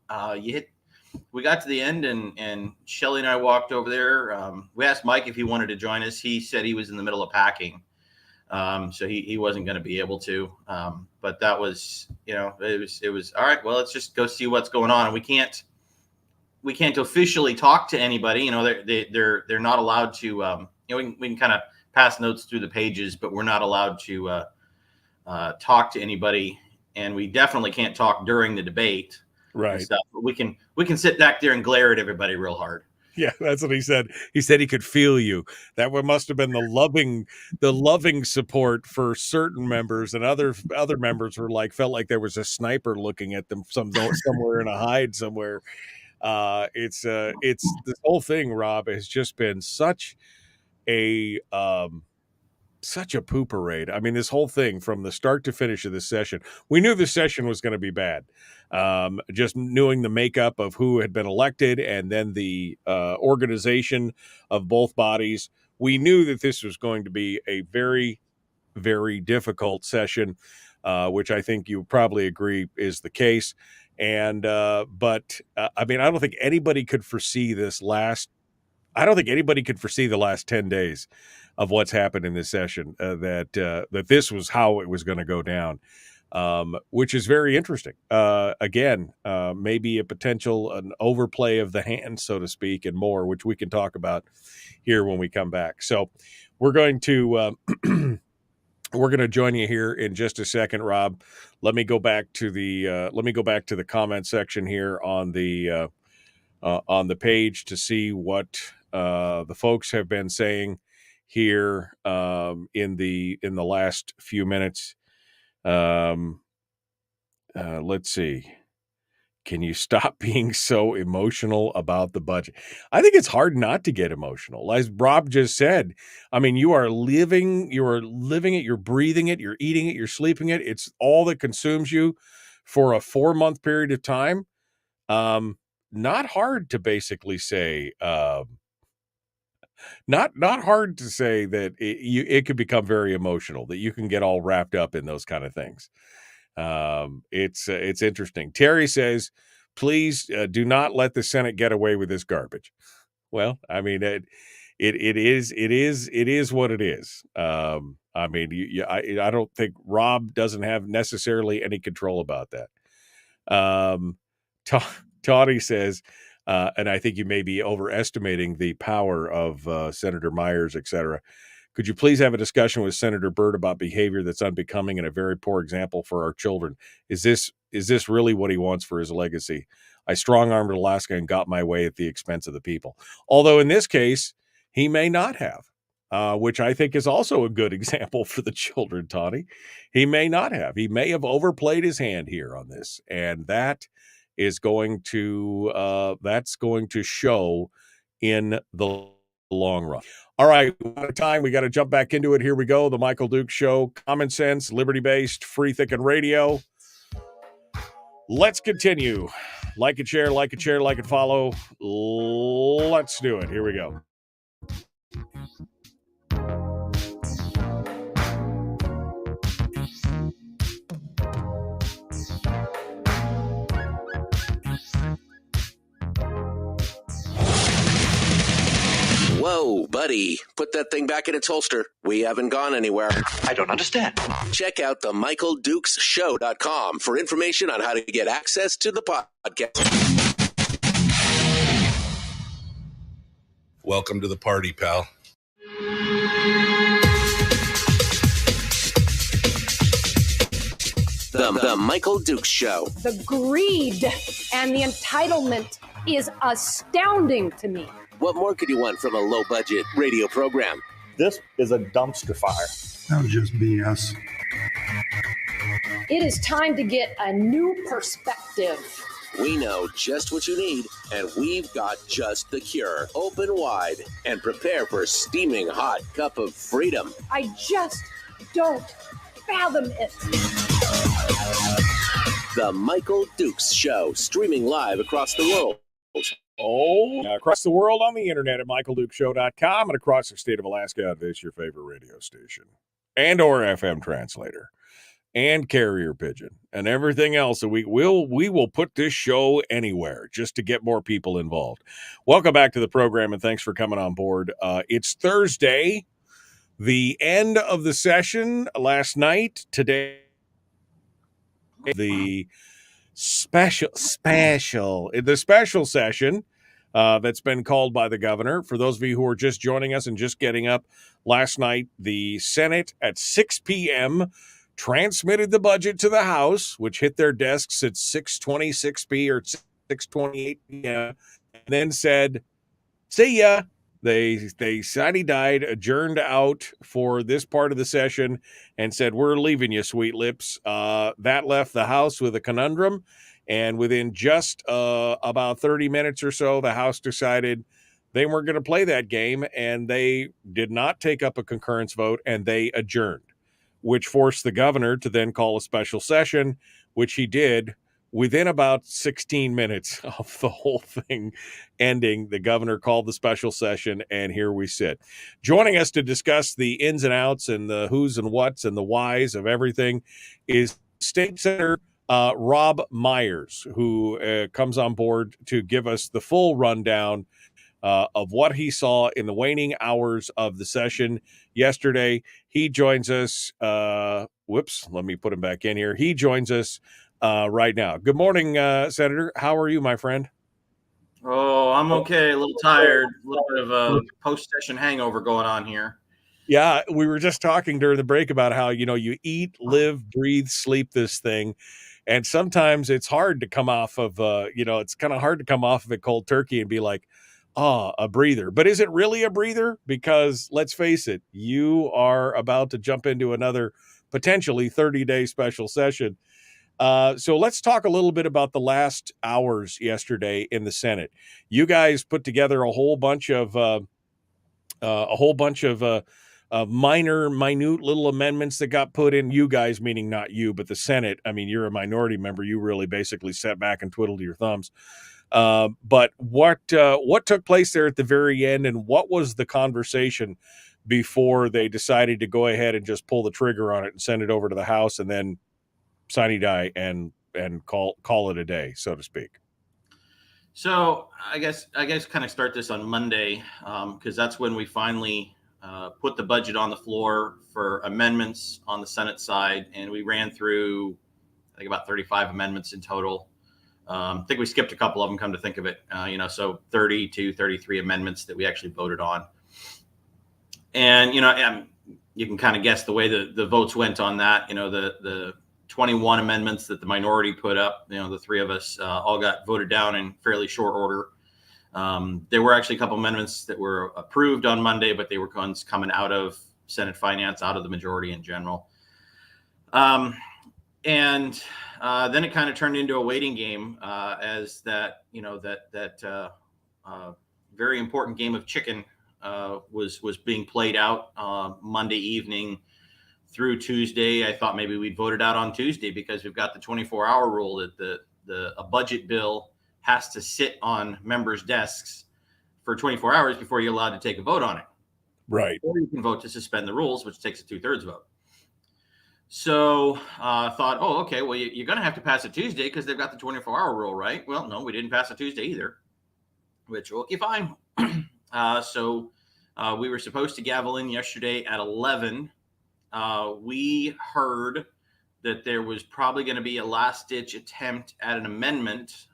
we got to the end, and Shelly and I walked over there. We asked Mike if he wanted to join us. He said he was in the middle of packing. So he wasn't going to be able to, but that was, you know, it was all right. Well, let's just go see what's going on. And we can't officially talk to anybody. You know, they're not allowed to, you know, we can kind of pass notes through the pages, but we're not allowed to talk to anybody. And we definitely can't talk during the debate. Right. But we can sit back there and glare at everybody real hard. Yeah, that's what he said. He said he could feel you. That must have been the loving support for certain members, and other members were felt like there was a sniper looking at them somewhere in a hide somewhere. It's this whole thing, Rob, has just been such a poo parade. I mean, this whole thing from the start to finish of this session, we knew the session was going to be bad. Just knowing the makeup of who had been elected and then the organization of both bodies, we knew that this was going to be a very, very difficult session, which I think you probably agree is the case. And but I mean, I don't think anybody could foresee the last 10 days of what's happened in this session, that this was how it was going to go down, which is very interesting. Again, maybe an overplay of the hand, so to speak, and more, which we can talk about here when we come back. So we're going to join you here in just a second, Rob. Let me go back to the comment section here on the page to see what the folks have been saying here in the last few minutes. Let's see. Can you stop being so emotional about the budget? I think it's hard not to get emotional. As Rob just said, I mean, you are living it, you're breathing it, you're eating it, you're sleeping it. It's all that consumes you. for a 4-month period of time, not hard to basically say, not hard to say that it could become very emotional, that you can get all wrapped up in those kind of things. It's interesting. Terry says, please do not let the Senate get away with this garbage. Well, I mean, it is what it is. I mean, I don't think Rob doesn't have necessarily any control about that. Tawny says, and I think you may be overestimating the power of Senator Myers, et cetera. Could you please have a discussion with Senator Byrd about behavior that's unbecoming and a very poor example for our children? Is this really what he wants for his legacy? I strong-armed Alaska and got my way at the expense of the people. Although in this case, he may not have, which I think is also a good example for the children, Tawny. He may not have. He may have overplayed his hand here on this, and that is going to show in the long run. All right, out of time. We got to jump back into it. Here we go. The Michael Dukes Show. Common sense, liberty-based, free thinking radio. Let's continue. Like and share, like and follow. Let's do it. Here we go. Whoa, buddy. Put that thing back in its holster. We haven't gone anywhere. I don't understand. Check out the MichaelDukesShow.com for information on how to get access to the podcast. Welcome to the party, pal. The Michael Dukes Show. The greed and the entitlement is astounding to me. What more could you want from a low-budget radio program? This is a dumpster fire. That was just BS. It is time to get a new perspective. We know just what you need, and we've got just the cure. Open wide and prepare for a steaming hot cup of freedom. I just don't fathom it. The Michael Dukes Show, streaming live across the world. Across the world on the internet at MichaelDukesShow.com and across the state of Alaska on this, your favorite radio station, and or FM translator, and carrier pigeon, and everything else. So we will put this show anywhere just to get more people involved. Welcome back to the program, and thanks for coming on board. It's Thursday, the end of the session last night. Today, the special session that's been called by the governor. For those of you who are just joining us and just getting up, last night the Senate at 6 p.m. transmitted the budget to the House, which hit their desks at 6:26 p.m. or 6:28 p.m. and then said, "See ya." They sine-died, adjourned out for this part of the session and said, "We're leaving you, sweet lips." That left the House with a conundrum. And within just about 30 minutes or so, the House decided they weren't going to play that game, and they did not take up a concurrence vote, and they adjourned, which forced the governor to then call a special session, which he did within about 16 minutes of the whole thing ending. The governor called the special session, and here we sit. Joining us to discuss the ins and outs and the who's and what's and the whys of everything is State Senator Robb Myers, who comes on board to give us the full rundown of what he saw in the waning hours of the session yesterday. He joins us. Let me put him back in here. He joins us right now. Good morning, Senator. How are you, my friend? Oh, I'm okay. A little tired. A little bit of a post-session hangover going on here. Yeah, we were just talking during the break about how, you eat, live, breathe, sleep this thing. And sometimes it's hard to come off of, it's kind of hard to come off of it cold turkey and be like, a breather. But is it really a breather? Because let's face it, you are about to jump into another potentially 30-day special session. So let's talk a little bit about the last hours yesterday in the Senate. You guys put together a whole bunch of minute little amendments that got put in. You guys, meaning not you, but the Senate. I mean, you're a minority member. You really basically sat back and twiddled your thumbs. But what took place there at the very end, and what was the conversation before they decided to go ahead and just pull the trigger on it and send it over to the House and then sine die and call it a day, so to speak? So I guess kind of start this on Monday, because that's when we finally put the budget on the floor for amendments on the Senate side, and we ran through, I think, about 35 amendments in total. I think we skipped a couple of them, come to think of it. So 30 to 33 amendments that we actually voted on. And, you can kind of guess the way the votes went on that. The 21 amendments that the minority put up, the three of us all got voted down in fairly short order. There were actually a couple amendments that were approved on Monday, but they were coming out of Senate Finance, out of the majority in general. And then it kind of turned into a waiting game as that very important game of chicken was being played out Monday evening through Tuesday. I thought maybe we'd vote it out on Tuesday because we've got the 24-hour rule that a budget bill has to sit on members' desks for 24 hours before you're allowed to take a vote on it. Right. Or you can vote to suspend the rules, which takes a 2/3 vote. So thought, okay, well, you're going to have to pass it Tuesday because they've got the 24-hour rule, right? Well, no, we didn't pass it Tuesday either, which, okay, fine. So we were supposed to gavel in yesterday at 11. We heard that there was probably going to be a last-ditch attempt at an amendment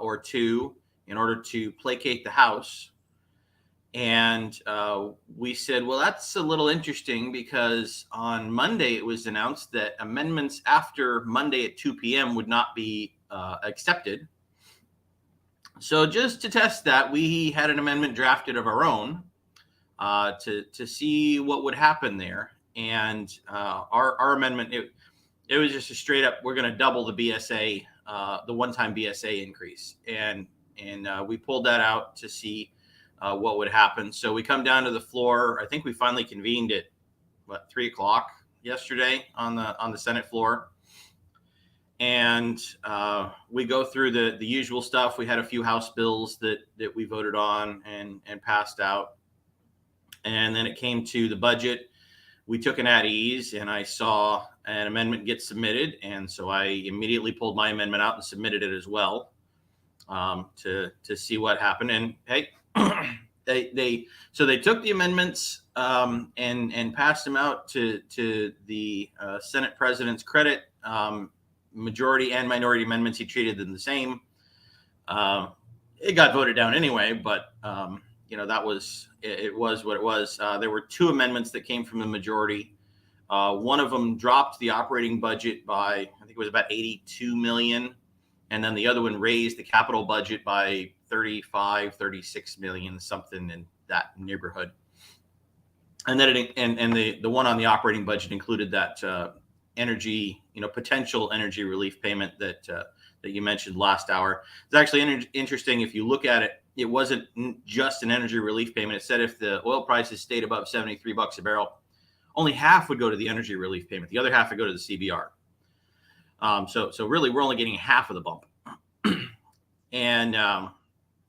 or two in order to placate the House. And we said, well, that's a little interesting because on Monday it was announced that amendments after Monday at 2 p.m. would not be accepted. So just to test that, we had an amendment drafted of our own to see what would happen there. And our amendment, it was just a straight up, we're going to double the BSA, the one-time BSA increase. And we pulled that out to see what would happen. So we come down to the floor. I think we finally convened at 3:00 yesterday on the Senate floor. And we go through the usual stuff. We had a few House bills that we voted on and passed out. And then it came to the budget. We took an at ease, and I saw an amendment get submitted. And so I immediately pulled my amendment out and submitted it as well to see what happened. And hey, they took the amendments and passed them out to the Senate President's credit. Majority and minority amendments, he treated them the same. It got voted down anyway, but that was it was what it was. There were two amendments that came from the majority. One of them dropped the operating budget by, I think it was about 82 million. And then the other one raised the capital budget by 35, 36 million, something in that neighborhood. And then the one on the operating budget included that energy, potential energy relief payment that you mentioned last hour. It's actually interesting. If you look at it, it wasn't just an energy relief payment. It said if the oil prices stayed above $73 a barrel, only half would go to the energy relief payment. The other half would go to the CBR. So really, we're only getting half of the bump. And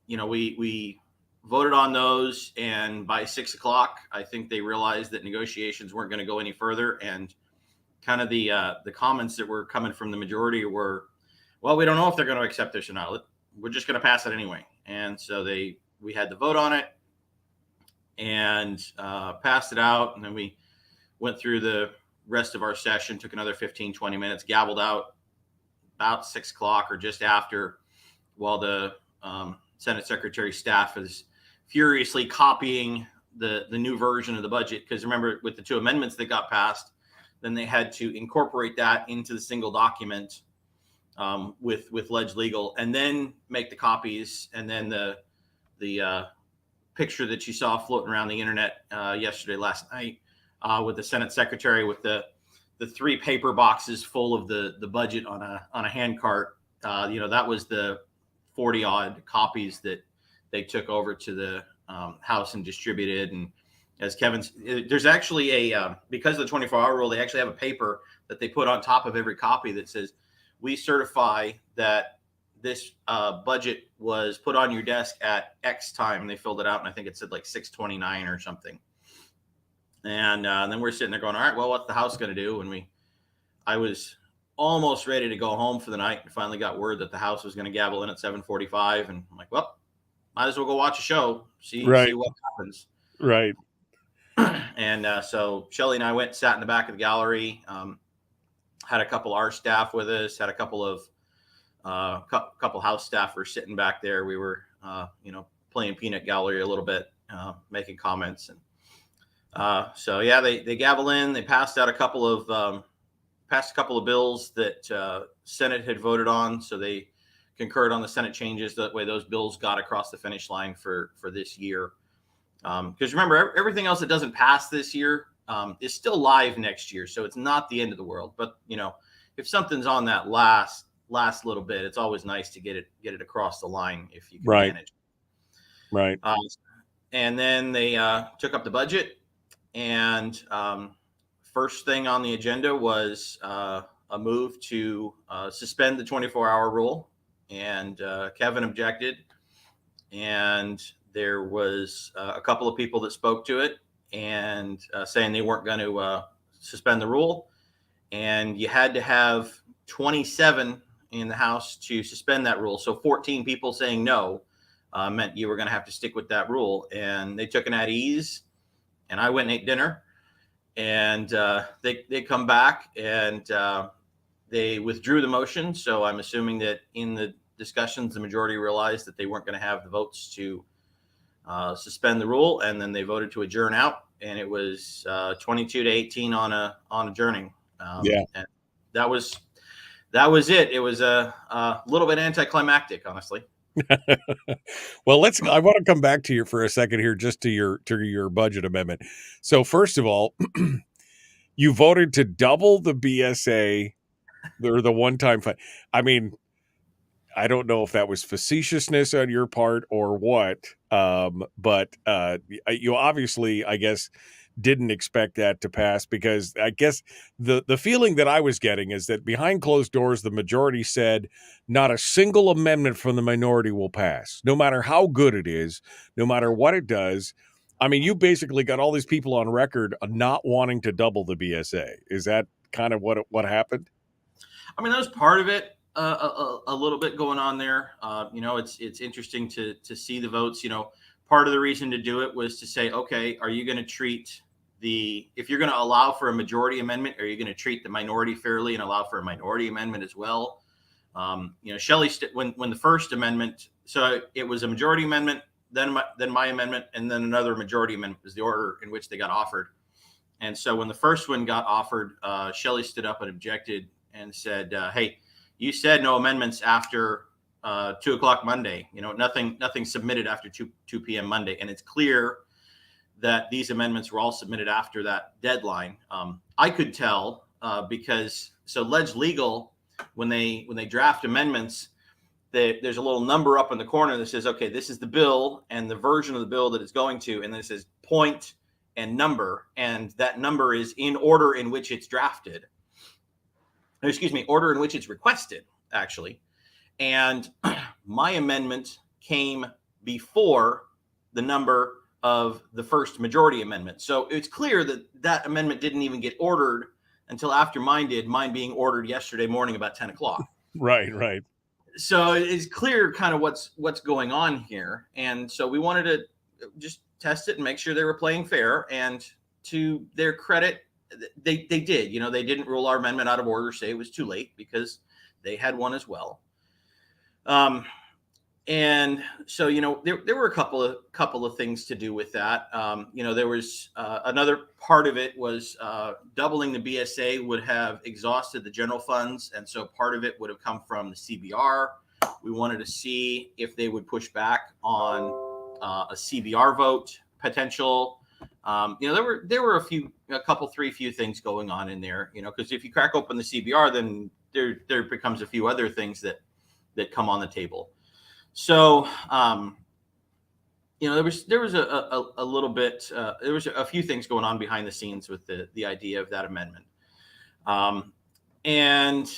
we voted on those, and by 6:00, I think they realized that negotiations weren't going to go any further. And kind of the comments that were coming from the majority were, well, we don't know if they're going to accept this or not. We're just going to pass it anyway. And so we had the vote on it and passed it out. And then we went through the rest of our session, took another 15, 20 minutes, gavelled out about 6:00 or just after, while the Senate Secretary's staff is furiously copying the new version of the budget. Because remember, with the two amendments that got passed, then they had to incorporate that into the single document with Ledge Legal, and then make the copies. And then the picture that you saw floating around the internet last night with the Senate Secretary with the three paper boxes full of the budget on a hand cart, that was the 40 odd copies that they took over to the House and distributed. And as Kevin's, there's actually because of the 24-hour rule, they actually have a paper that they put on top of every copy that says, we certify that this budget was put on your desk at X time, and they filled it out, and I think it said like 6:29 or something. And then we're sitting there going, all right, well, what's the House going to do? And I was almost ready to go home for the night, and finally got word that the House was going to gavel in at 7:45, and I'm like, well, might as well go watch a show, see what happens. Right. And so Shelly and I went and sat in the back of the gallery. Had a couple of our staff with us, had a couple of couple House staffers sitting back there. We were, playing peanut gallery a little bit, making comments. And so, yeah, they gavel in. They passed a couple of bills that Senate had voted on. So they concurred on the Senate changes. That way those bills got across the finish line for this year. Because remember, everything else that doesn't pass this year is still live next year. So it's not the end of the world. But, if something's on that last little bit, it's always nice to get it across the line if you can manage. Right. And then they took up the budget. And first thing on the agenda was a move to suspend the 24-hour rule. And Kevin objected. And there was a couple of people that spoke to it and saying they weren't going to suspend the rule. And you had to have 27 in the House to suspend that rule. So 14 people saying no meant you were going to have to stick with that rule. And they took it at ease. And I went and ate dinner. And they come back and they withdrew the motion. So I'm assuming that in the discussions, the majority realized that they weren't going to have the votes to suspend the rule, and then they voted to adjourn out, and it was 22-18 on adjourning. And that was it. It was a little bit anticlimactic, honestly. Well, I want to come back to you for a second here, just to your budget amendment. So first of all, you voted to double the BSA or the one-time fund. I mean, I don't know if that was facetiousness on your part or what, but you obviously, I guess, didn't expect that to pass, because I guess the feeling that I was getting is that behind closed doors, the majority said not a single amendment from the minority will pass, no matter how good it is, no matter what it does. I mean, you basically got all these people on record not wanting to double the BSA. Is that kind of what happened? I mean, that was part of it. A little bit going on there. It's interesting to see the votes. Part of the reason to do it was to say, okay, are you going to treat if you're going to allow for a majority amendment, are you going to treat the minority fairly and allow for a minority amendment as well? Shelley, when the first amendment, so it was a majority amendment, then my amendment, and then another majority amendment was the order in which they got offered. And so when the first one got offered, Shelley stood up and objected and said, hey, you said no amendments after 2 o'clock Monday. Nothing submitted after 2 p.m. Monday. And it's clear that these amendments were all submitted after that deadline. I could tell because Ledge Legal, when they draft amendments, there's a little number up in the corner that says, okay, this is the bill and the version of the bill that it's going to. And then it says point and number. And that number is in order in which it's drafted. Order in which it's requested, actually. And my amendment came before the number of the first majority amendment. So it's clear that amendment didn't even get ordered until after mine did, mine being ordered yesterday morning about 10 o'clock. Right. So it's clear kind of what's going on here. And so we wanted to just test it and make sure they were playing fair. And to their credit, they did. They didn't rule our amendment out of order, say it was too late, because they had one as well. And so, there were a couple of things to do with that. There was another part of it was doubling the BSA would have exhausted the general funds. And so part of it would have come from the CBR. We wanted to see if they would push back on a CBR vote potential. There were a few things going on in there, because if you crack open the CBR, then there becomes a few other things that come on the table. So you know, there was a little bit, there was a few things going on behind the scenes with the idea of that amendment. And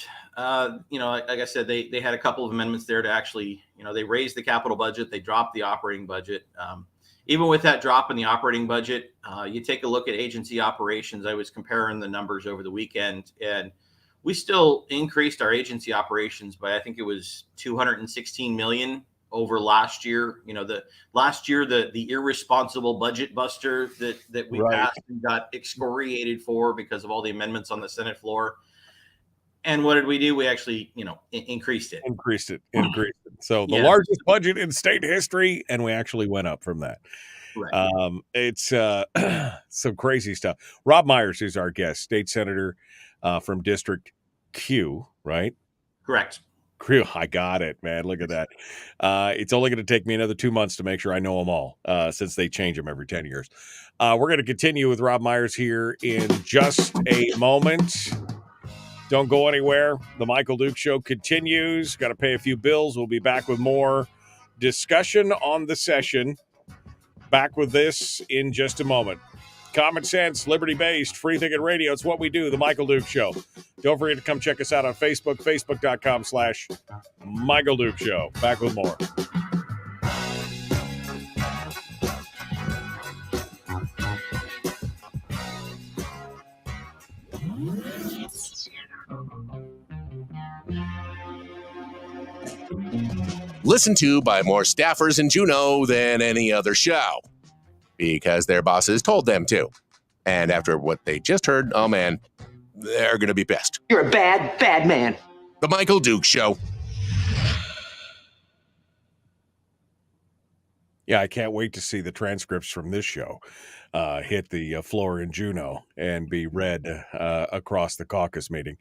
you know, like I said, they had a couple of amendments there to actually, you know, they raised the capital budget, they dropped the operating budget. Even with that drop in the operating budget, you take a look at agency operations. I was comparing the numbers over the weekend, and we still increased our agency operations by, I think it was 216 million over last year. You know, the last year, the irresponsible budget buster that we passed and got excoriated for because of all the amendments on the Senate floor. And what did we do? We actually, you know, increased it. Increased it. So the Yeah. largest budget in state history, and we actually went up from that. Right. It's some crazy stuff. Robb Myers is our guest, state senator from District Q, right? Correct. Q, I got it, man. Look at that. It's only going to take me another 2 months to make sure I know them all, since they change them every 10 years. We're going to continue with Robb Myers here in just a moment. Don't go anywhere. The Michael Duke Show continues. Got to pay a few bills. We'll be back with more discussion on the session. Back with this in just a moment. Common sense, liberty-based, free-thinking radio. It's what we do, the Michael Duke Show. Don't forget to come check us out on Facebook, facebook.com/Michael Duke Show. Back with more. Listened to by more staffers in Juneau than any other show because their bosses told them to. And after what they just heard, oh man, they're going to be pissed. You're a bad, bad man. The Michael Duke Show. Yeah, I can't wait to see the transcripts from this show hit the floor in Juneau and be read across the caucus meeting.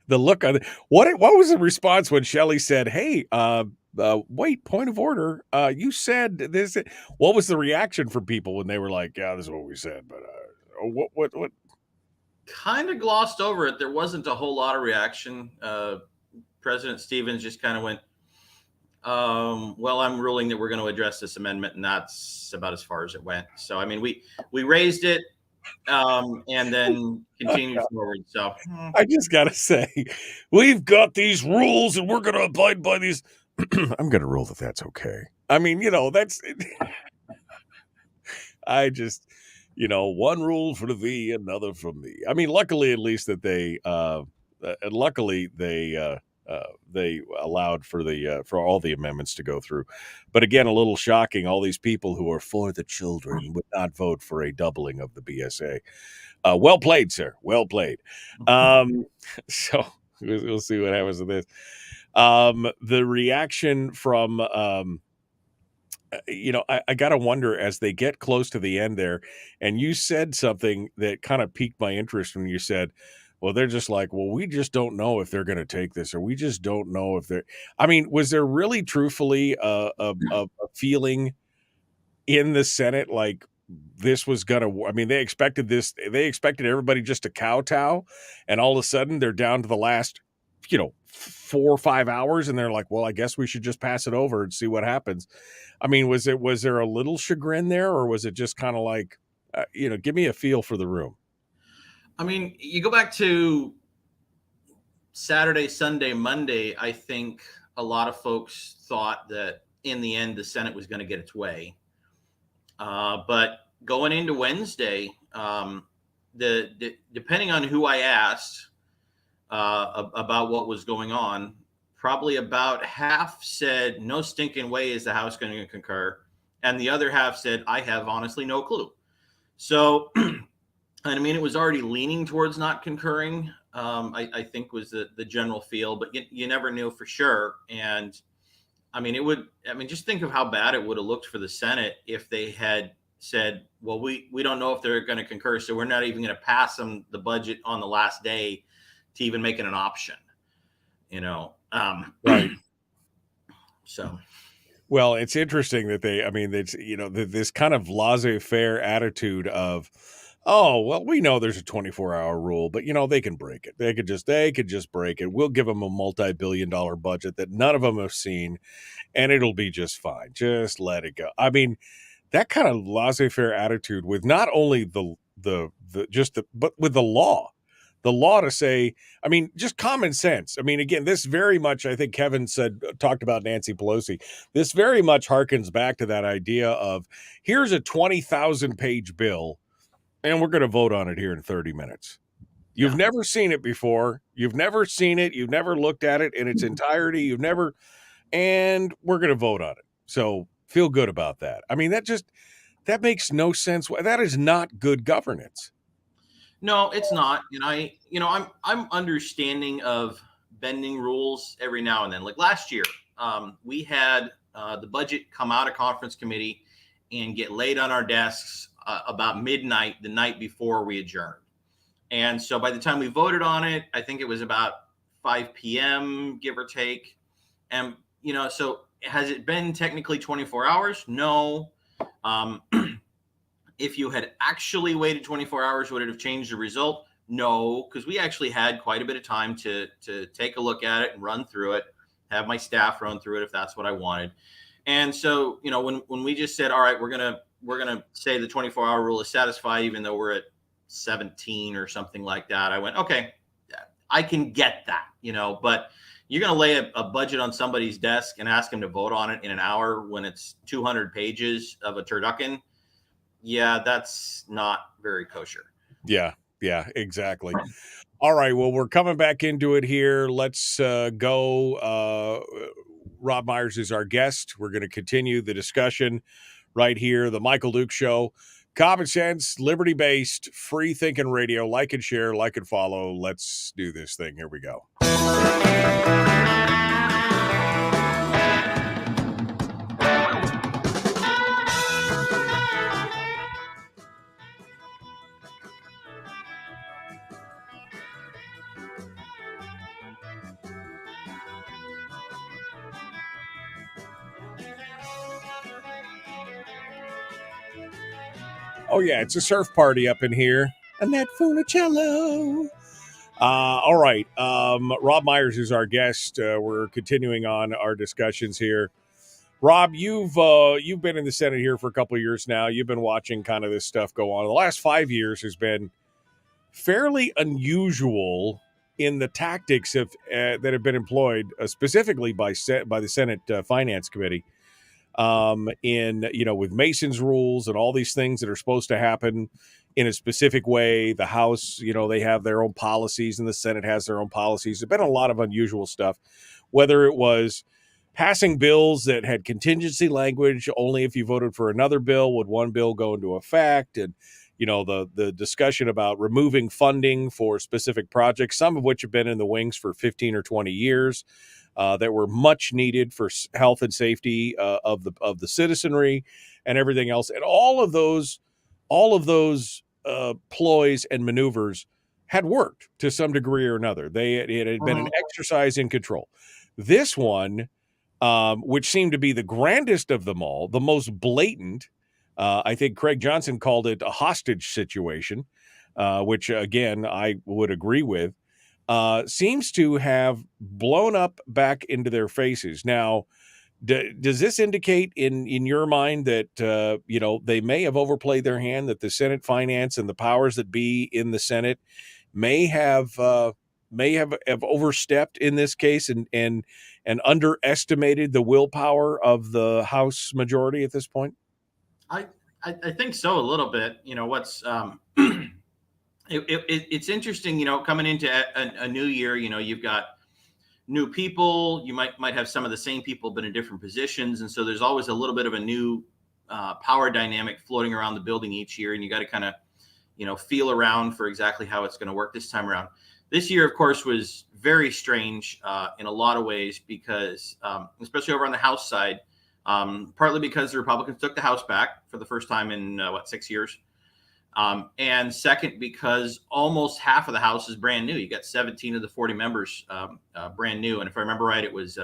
The look on what was the response when Shelley said, "Hey, wait, point of order. You said this." What was the reaction from people when they were like, "Yeah, this is what we said," but what? Kind of glossed over it. There wasn't a whole lot of reaction. President Stevens just kind of went, well, I'm ruling that we're going to address this amendment, and that's about as far as it went. So, I mean, we raised it and then continued forward. So I just got to say, we've got these rules and we're going to abide by these. I'm going to rule that that's okay. I mean, you know, that's I just, you know, one rule for thee, another from me. I mean, luckily, at least that they they allowed for all the amendments to go through. But again, a little shocking. All these people who are for the children would not vote for a doubling of the BSA. Well played, sir. Well played. So we'll see what happens with this. The reaction from, you know, I got to wonder as they get close to the end there, and you said something that kind of piqued my interest when you said, well, they're just like, well, we just don't know if they're going to take this, or we just don't know if they're. I mean, was there really, truthfully, a feeling in the Senate like this was going to? I mean, they expected this. They expected everybody just to kowtow, and all of a sudden they're down to the last, you know, 4 or 5 hours, and they're like, well, I guess we should just pass it over and see what happens. I mean, was there a little chagrin there, or was it just kind of like, you know, give me a feel for the room? I mean, you go back to Saturday, Sunday, Monday, I think a lot of folks thought that in the end, the Senate was going to get its way. But going into Wednesday, depending on who I asked about what was going on, probably about half said, no stinking way is the House going to concur. And the other half said, I have honestly no clue. So, I mean, it was already leaning towards not concurring, I think was the general feel, but you never knew for sure. And I mean, just think of how bad it would have looked for the Senate if they had said, well, we don't know if they're going to concur, so we're not even going to pass them the budget on the last day to even make it an option, you know? Right. So. Well, it's interesting that it's, you know, this kind of laissez-faire attitude of, Oh, well, we know there's a 24-hour rule, but they can break it. They could just break it. We'll give them a multi-billion-dollar budget that none of them have seen, and it'll be just fine. Just let it go. I mean, that kind of laissez-faire attitude with not only but with the law. The law to say, I mean, just common sense. I mean, again, this very much, I think Kevin talked about Nancy Pelosi. This very much harkens back to that idea of here's a 20,000 page bill and we're going to vote on it here in 30 minutes. You've never seen it before. You've never seen it. You've never looked at it in its entirety. And we're going to vote on it. So feel good about that. I mean, that makes no sense. That is not good governance. No, it's not. And I'm understanding of bending rules every now and then. Like last year, we had the budget come out of conference committee and get laid on our desks about midnight the night before we adjourned. And so by the time we voted on it, I think it was about 5 p.m., give or take. And, so has it been technically 24 hours? No. If you had actually waited 24 hours, would it have changed the result? No, because we actually had quite a bit of time to take a look at it and run through it, have my staff run through it if that's what I wanted. And so, when we just said, all right, we're gonna say the 24-hour rule is satisfied, even though we're at 17 or something like that, I went, okay, I can get that, but you're going to lay a budget on somebody's desk and ask them to vote on it in an hour when it's 200 pages of a turducken. Yeah, that's not very kosher. Yeah, exactly. All right, well, we're coming back into it here. Let's go. Robb Myers is our guest. We're going to continue the discussion right here, the Michael Duke Show. Common sense, liberty-based, free-thinking radio. Like and share, like and follow. Let's do this thing. Here we go. Oh, yeah, it's a surf party up in here. Annette Funicello. All right. Robb Myers is our guest. We're continuing on our discussions here. Robb, you've been in the Senate here for a couple of years now. You've been watching kind of this stuff go on. The last 5 years has been fairly unusual in the tactics that have been employed, specifically by the Senate Finance Committee. With Mason's rules and all these things that are supposed to happen in a specific way. The House, they have their own policies and the Senate has their own policies. There's been a lot of unusual stuff, whether it was passing bills that had contingency language, only if you voted for another bill would one bill go into effect. And, the discussion about removing funding for specific projects, some of which have been in the wings for 15 or 20 years. That were much needed for health and safety of the citizenry and everything else, and all of those ploys and maneuvers had worked to some degree or another. It had been an exercise in control. This one, which seemed to be the grandest of them all, the most blatant, I think Craig Johnson called it a hostage situation, which again I would agree with. Seems to have blown up back into their faces. Now, does this indicate in your mind that, they may have overplayed their hand, that the Senate Finance and the powers that be in the Senate may have overstepped in this case and underestimated the willpower of the House majority at this point? I think so, a little bit. What's it's interesting, coming into a new year, you've got new people, you might have some of the same people, but in different positions. And so there's always a little bit of a new power dynamic floating around the building each year. And you got to kind of, feel around for exactly how it's going to work this time around. This year, of course, was very strange in a lot of ways because, especially over on the House side, partly because the Republicans took the House back for the first time in 6 years. And second, because almost half of the House is brand new. You got 17 of the 40 members brand new. And if I remember right, it was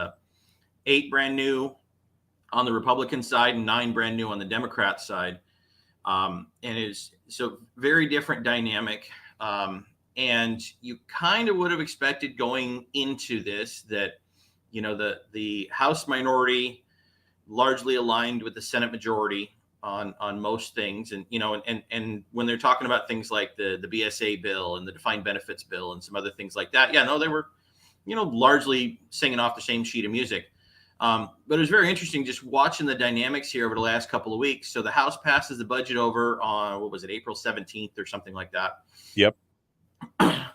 8 brand new on the Republican side and 9 brand new on the Democrat side. And is so very different dynamic. And you kind of would have expected going into this that, the House minority largely aligned with the Senate majority on most things. And, and when they're talking about things like the BSA bill and the defined benefits bill and some other things like that, they were, largely singing off the same sheet of music. But it was very interesting just watching the dynamics here over the last couple of weeks. So the House passes the budget over on, what was it, April 17th or something like that. Yep.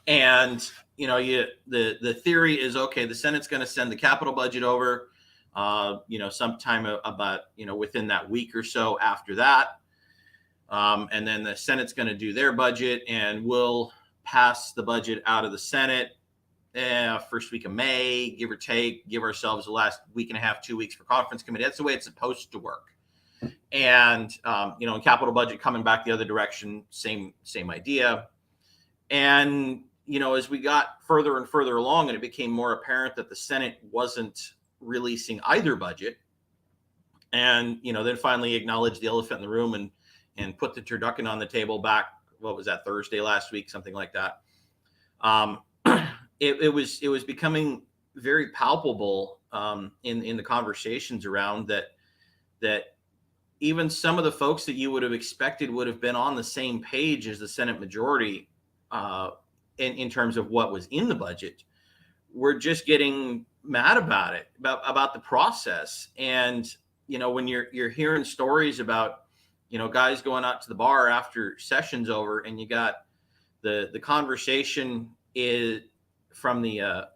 And, the theory is, okay, the Senate's going to send the capital budget over, sometime about, within that week or so after that. And then the Senate's going to do their budget and we'll pass the budget out of the Senate first week of May, give or take, give ourselves the last week and a half, 2 weeks for conference committee. That's the way it's supposed to work. And, in capital budget coming back the other direction, same idea. And, as we got further and further along and it became more apparent that the Senate wasn't releasing either budget and, then finally acknowledged the elephant in the room and put the turducken on the table back, what was that, Thursday last week, something like that. It was becoming very palpable in the conversations around that even some of the folks that you would have expected would have been on the same page as the Senate majority in terms of what was in the budget were just getting mad about it, about the process. And when you're hearing stories about guys going out to the bar after session's over, and you got the conversation is from the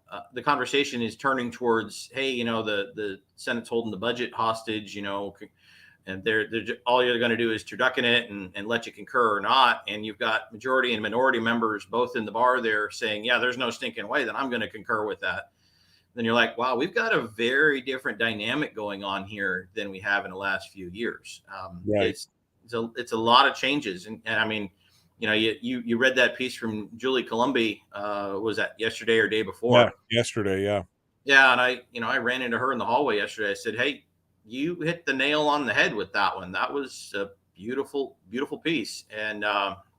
conversation is turning towards, hey, the Senate's holding the budget hostage, and they're all you're going to do is turducken it and let you concur or not. And you've got majority and minority members both in the bar there saying, yeah, there's no stinking way that I'm going to concur with that. Then you're like, wow, we've got a very different dynamic going on here than we have in the last few years. Right. It's a lot of changes. And I mean, you read that piece from Julie Colombi, was that yesterday or day before? Yeah, yesterday. Yeah. Yeah. And I ran into her in the hallway yesterday. I said, hey, you hit the nail on the head with that one. That was a beautiful, beautiful piece. And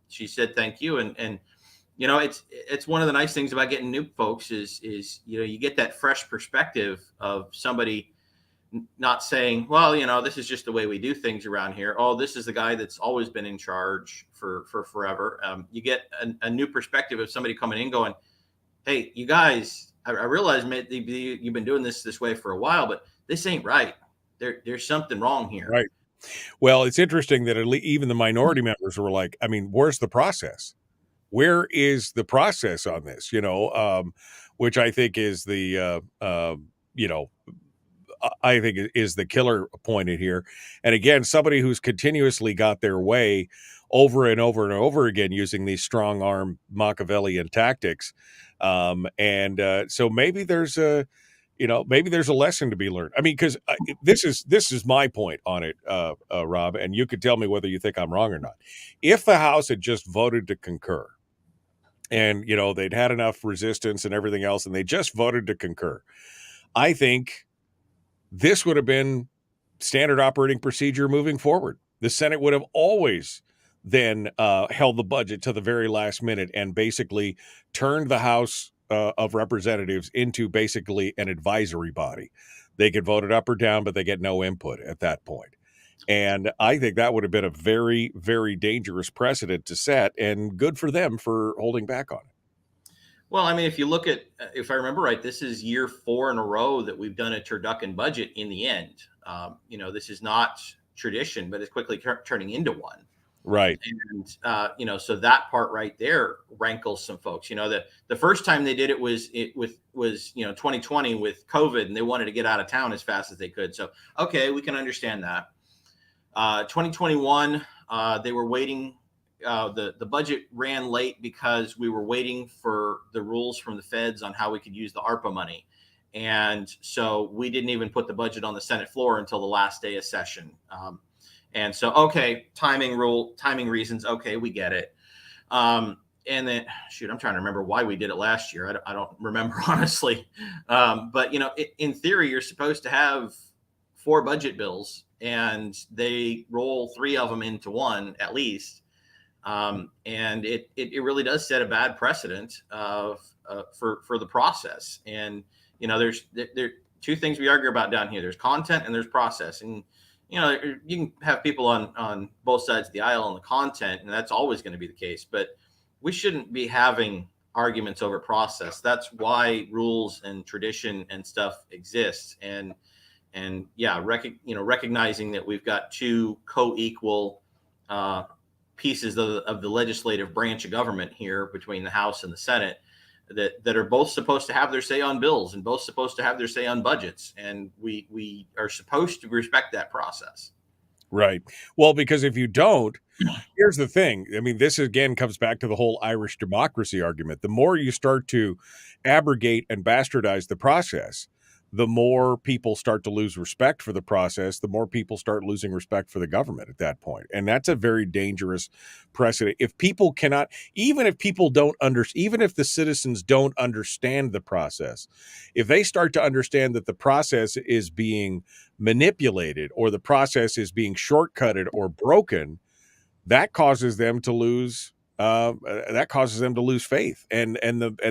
she said, thank you. And it's one of the nice things about getting new folks is you get that fresh perspective of somebody not saying, well, this is just the way we do things around here. Oh, this is the guy that's always been in charge for forever. You get a new perspective of somebody coming in going, hey, you guys, I realize maybe you've been doing this way for a while, but this ain't right. There's something wrong here. Right. Well, it's interesting that even the minority members were like, I mean, where's the process? Where is the process on this? Which I think is the, I think is the killer point in here. And again, somebody who's continuously got their way over and over and over again using these strong arm Machiavellian tactics. So maybe there's a lesson to be learned. I mean, because this is my point on it, Rob, and you could tell me whether you think I'm wrong or not. If the House had just voted to concur, and they'd had enough resistance and everything else, and they just voted to concur, I think this would have been standard operating procedure moving forward. The Senate would have always then held the budget to the very last minute and basically turned the House of Representatives into basically an advisory body. They could vote it up or down, but they get no input at that point. And I think that would have been a very, very dangerous precedent to set, and good for them for holding back on it. Well, I mean, if you look at, if I remember right, this is year 4 in a row that we've done a turducken budget in the end. This is not tradition, but it's quickly turning into one. Right. And, so that part right there rankles some folks. The first time they did it was 2020 with COVID, and they wanted to get out of town as fast as they could. So, okay, we can understand that. 2021, they were waiting. The budget ran late because we were waiting for the rules from the feds on how we could use the ARPA money. And so we didn't even put the budget on the Senate floor until the last day of session. And so, okay, timing reasons. Okay, we get it. And then, I'm trying to remember why we did it last year. I don't remember, honestly. But, in theory, you're supposed to have 4 budget bills and they roll 3 of them into one at least. And it really does set a bad precedent for the process. And, there's 2 things we argue about down here. There's content and there's process. And, you can have people on both sides of the aisle on the content, and that's always going to be the case. But we shouldn't be having arguments over process. That's why rules and tradition and stuff exist. And yeah, recognizing that we've got 2 co-equal pieces of the legislative branch of government here between the House and the Senate that are both supposed to have their say on bills and both supposed to have their say on budgets. And we are supposed to respect that process. Right. Well, because if you don't, here's the thing. I mean, this again comes back to the whole Irish democracy argument. The more you start to abrogate and bastardize the process, the more people start to lose respect for the process, the more people start losing respect for the government at that point. And that's a very dangerous precedent. If people cannot, even if people don't even if the citizens don't understand the process, if they start to understand that the process is being manipulated or the process is being shortcutted or broken, that causes them to lose faith, and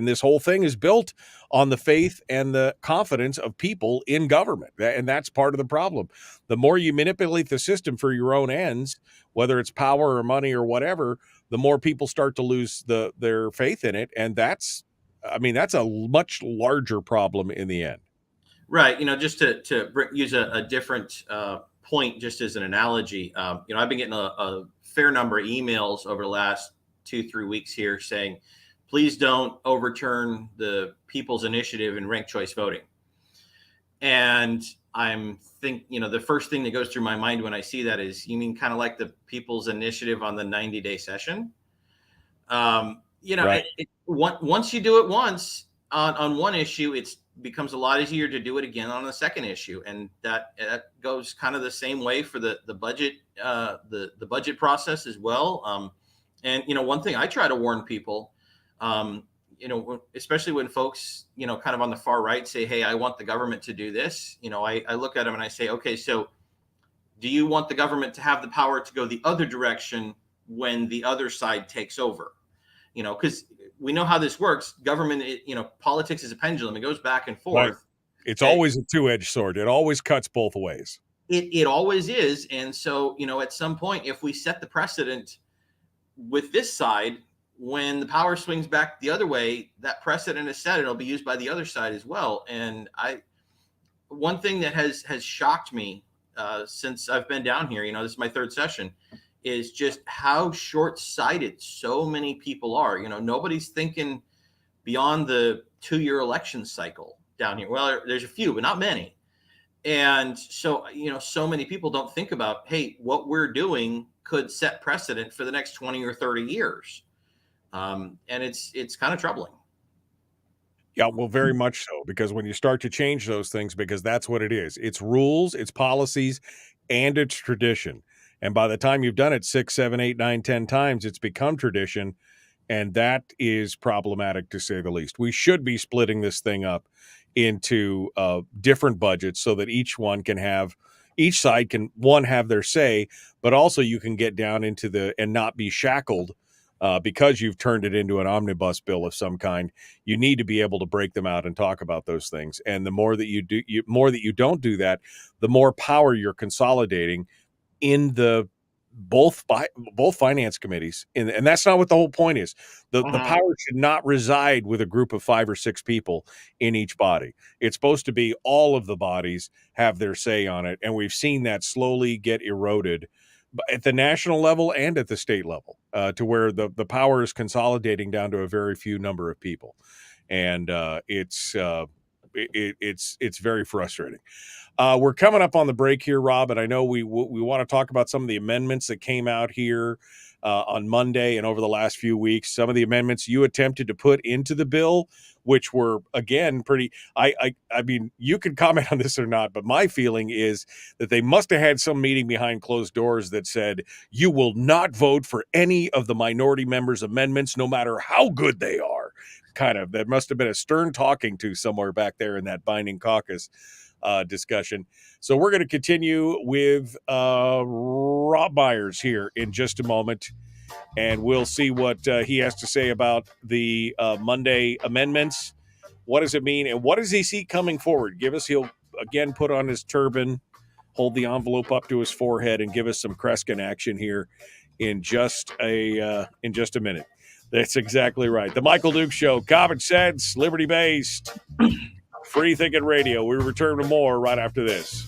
this whole thing is built on the faith and the confidence of people in government, and that's part of the problem. The more you manipulate the system for your own ends, whether it's power or money or whatever, the more people start to lose their faith in it, and that's a much larger problem in the end. Right. Just to use a different point, just as an analogy, I've been getting a fair number of emails over the last 2-3 weeks here saying, please don't overturn the People's Initiative in ranked choice voting. And the first thing that goes through my mind when I see that is, you mean kind of like the People's Initiative on the 90-day session? Right. Once you do it once on one issue, it becomes a lot easier to do it again on the second issue. And that goes kind of the same way for the budget, the budget process as well. And one thing I try to warn people, especially when folks, kind of on the far right say, hey, I want the government to do this. I look at them and I say, okay, so do you want the government to have the power to go the other direction when the other side takes over? Because we know how this works. Government, politics is a pendulum. It goes back and forth. Right. It's always a two-edged sword. It always cuts both ways. It always is. And so, at some point, if we set the precedent with this side, when the power swings back the other way, that precedent is set. It'll be used by the other side as well. And one thing that has shocked me since I've been down here, this is my 3rd session, is just how short-sighted so many people are. Nobody's thinking beyond the 2-year election cycle down here. Well, there's a few, but not many. And so, so many people don't think about, hey, what we're doing could set precedent for the next 20 or 30 years. And it's kind of troubling. Yeah, well, very much so, because when you start to change those things, because that's what it is. It's rules, it's policies, and it's tradition. And by the time you've done it 6, 7, 8, 9, 10 times, it's become tradition. And that is problematic, to say the least. We should be splitting this thing up into different budgets so that each side can have their say, but also you can get down into and not be shackled because you've turned it into an omnibus bill of some kind. You need to be able to break them out and talk about those things. And the more that you don't do that, the more power you're consolidating in the both finance committees, and that's not what the whole point is. The power should not reside with a group of 5 or 6 people in each body. It's supposed to be all of the bodies have their say on it, and we've seen that slowly get eroded at the national level and at the state level, to where the power is consolidating down to a very few number of people, and it's very frustrating. We're coming up on the break here, Rob, and I know we want to talk about some of the amendments that came out here on Monday and over the last few weeks. Some of the amendments you attempted to put into the bill, which were, again, pretty. I mean, you can comment on this or not, but my feeling is that they must have had some meeting behind closed doors that said, you will not vote for any of the minority members' amendments, no matter how good they are, that must have been a stern talking to somewhere back there in that binding caucus discussion. So we're going to continue with Robb Myers here in just a moment, and we'll see what he has to say about the Monday amendments. What does it mean, and what does he see coming forward? He'll again put on his turban, hold the envelope up to his forehead, and give us some Kreskin action here in just a minute. That's exactly right. The Michael Duke Show, common sense, liberty-based, free-thinking radio. We return to more right after this.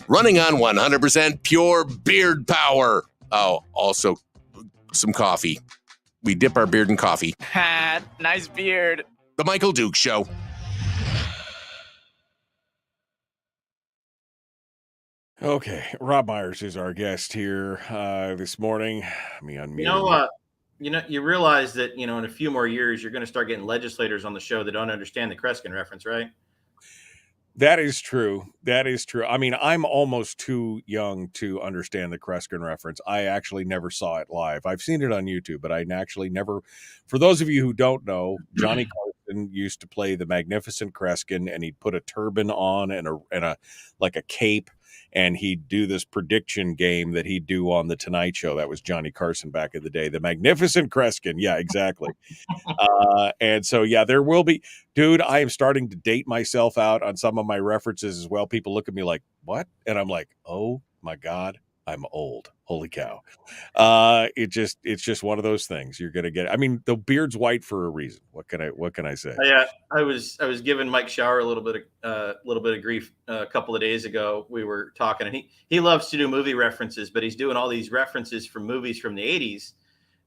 Running on 100% pure beard power. Oh, also some coffee. We dip our beard in coffee. Nice beard. The Michael Duke Show. Okay, Robb Myers is our guest here this morning. Let me unmute. You realize that, in a few more years, you're going to start getting legislators on the show that don't understand the Kreskin reference, right? That is true. I mean, I'm almost too young to understand the Kreskin reference. I actually never saw it live. I've seen it on YouTube, but I actually never. For those of you who don't know, Johnny Carson used to play the Magnificent Kreskin, and he'd put a turban on and a like a cape, and he'd do this prediction game that he'd do on the Tonight Show. That was Johnny Carson back in the day. The Magnificent Kreskin. Yeah, exactly. And so, yeah, there will be, dude, I am starting to date myself out on some of my references as well. People look at me like, what? And I'm like, oh my God, I'm old. Holy cow. It's just one of those things you're going to get. I mean, the beard's white for a reason. What can I say? Yeah, I was giving Mike Shower a little bit of grief a couple of days ago. We were talking, and he loves to do movie references, but he's doing all these references from movies from the 80s.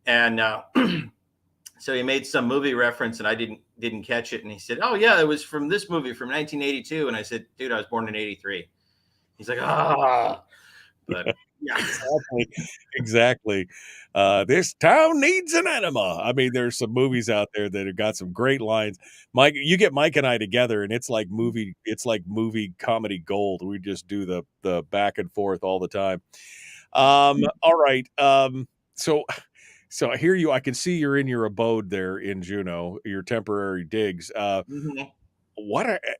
And so he made some movie reference, and I didn't catch it. And he said, "Oh yeah, it was from this movie from 1982." And I said, "Dude, I was born in '83." He's like, "Ah," but yeah, exactly. This town needs an enema. I mean, there's some movies out there that have got some great lines. Mike, you get Mike and I together, and it's like movie comedy gold. We just do the back and forth all the time. All right. So I hear you. I can see you're in your abode there in Juneau, your temporary digs.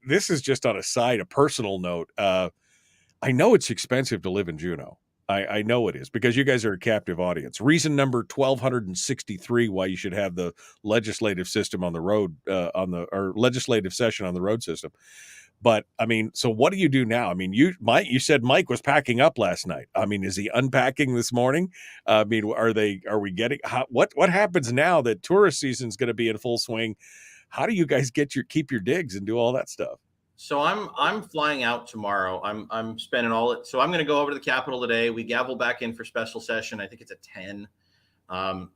This is just on a personal note. I know it's expensive to live in Juneau. I know it is, because you guys are a captive audience. Reason number 1263 why you should have the legislative system on the road, or legislative session on the road system. But I mean, so what do you do now? I mean, you said Mike was packing up last night. I mean, is he unpacking this morning? I mean, what happens now that tourist season is going to be in full swing? How do you guys keep your digs and do all that stuff? So I'm flying out tomorrow. I'm spending so I'm going to go over to the Capitol today. We gavel back in for special session. I think it's at 10. And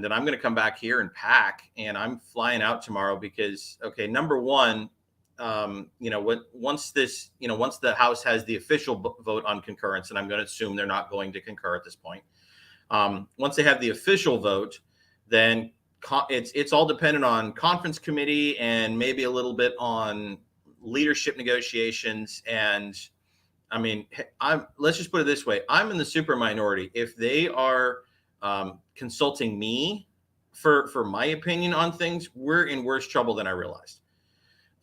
then I'm going to come back here and pack, and I'm flying out tomorrow because, okay, number one, once the House has the official vote on concurrence, and I'm going to assume they're not going to concur at this point. Once they have the official vote, then it's all dependent on conference committee and maybe a little bit on leadership negotiations. And I mean, let's just put it this way. I'm in the super minority. If they are consulting me for my opinion on things, we're in worse trouble than I realized.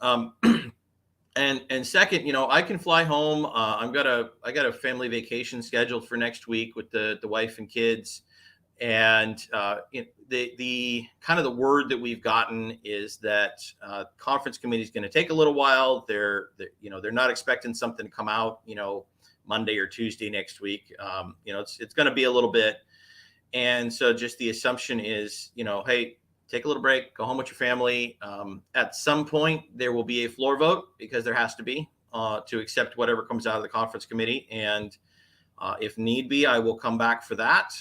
And second, I can fly home. I got a family vacation scheduled for next week with the wife and kids. And the kind of the word that we've gotten is that conference committee is going to take a little while. They're not expecting something to come out, Monday or Tuesday next week. It's going to be a little bit. And so just the assumption is, hey, take a little break, go home with your family. At some point, there will be a floor vote, because there has to be, to accept whatever comes out of the conference committee. And if need be, I will come back for that.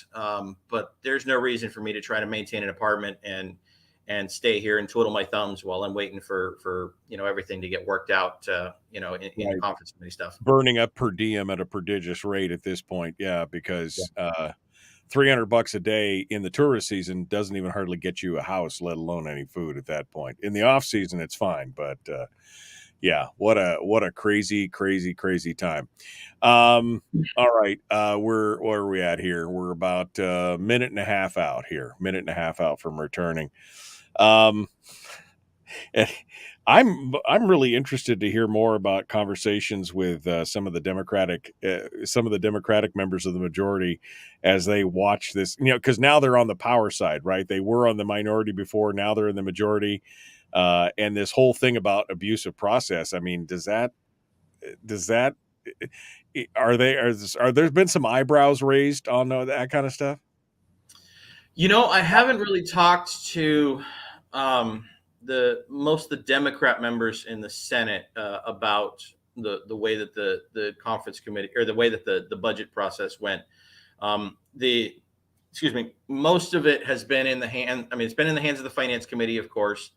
But there's no reason for me to try to maintain an apartment and stay here and twiddle my thumbs while I'm waiting for everything to get worked out, in the conference committee stuff. Burning up per diem at a prodigious rate at this point. Yeah, because $300 a day in the tourist season doesn't even hardly get you a house, let alone any food at that point. In the off season, it's fine, but yeah, what a crazy time. All right, where are we at here? We're about a minute and a half out from returning. And I'm really interested to hear more about conversations with some of the Democratic members of the majority as they watch this. Because now they're on the power side, right? They were on the minority before, now they're in the majority, and this whole thing about abusive process. I mean, does that are there's been some eyebrows raised on that kind of stuff? I haven't really talked to most of the Democrat members in the Senate about the way that the conference committee, or the way that the budget process went. Most of it has been in the hand. I mean, it's been in the hands of the Finance Committee, of course,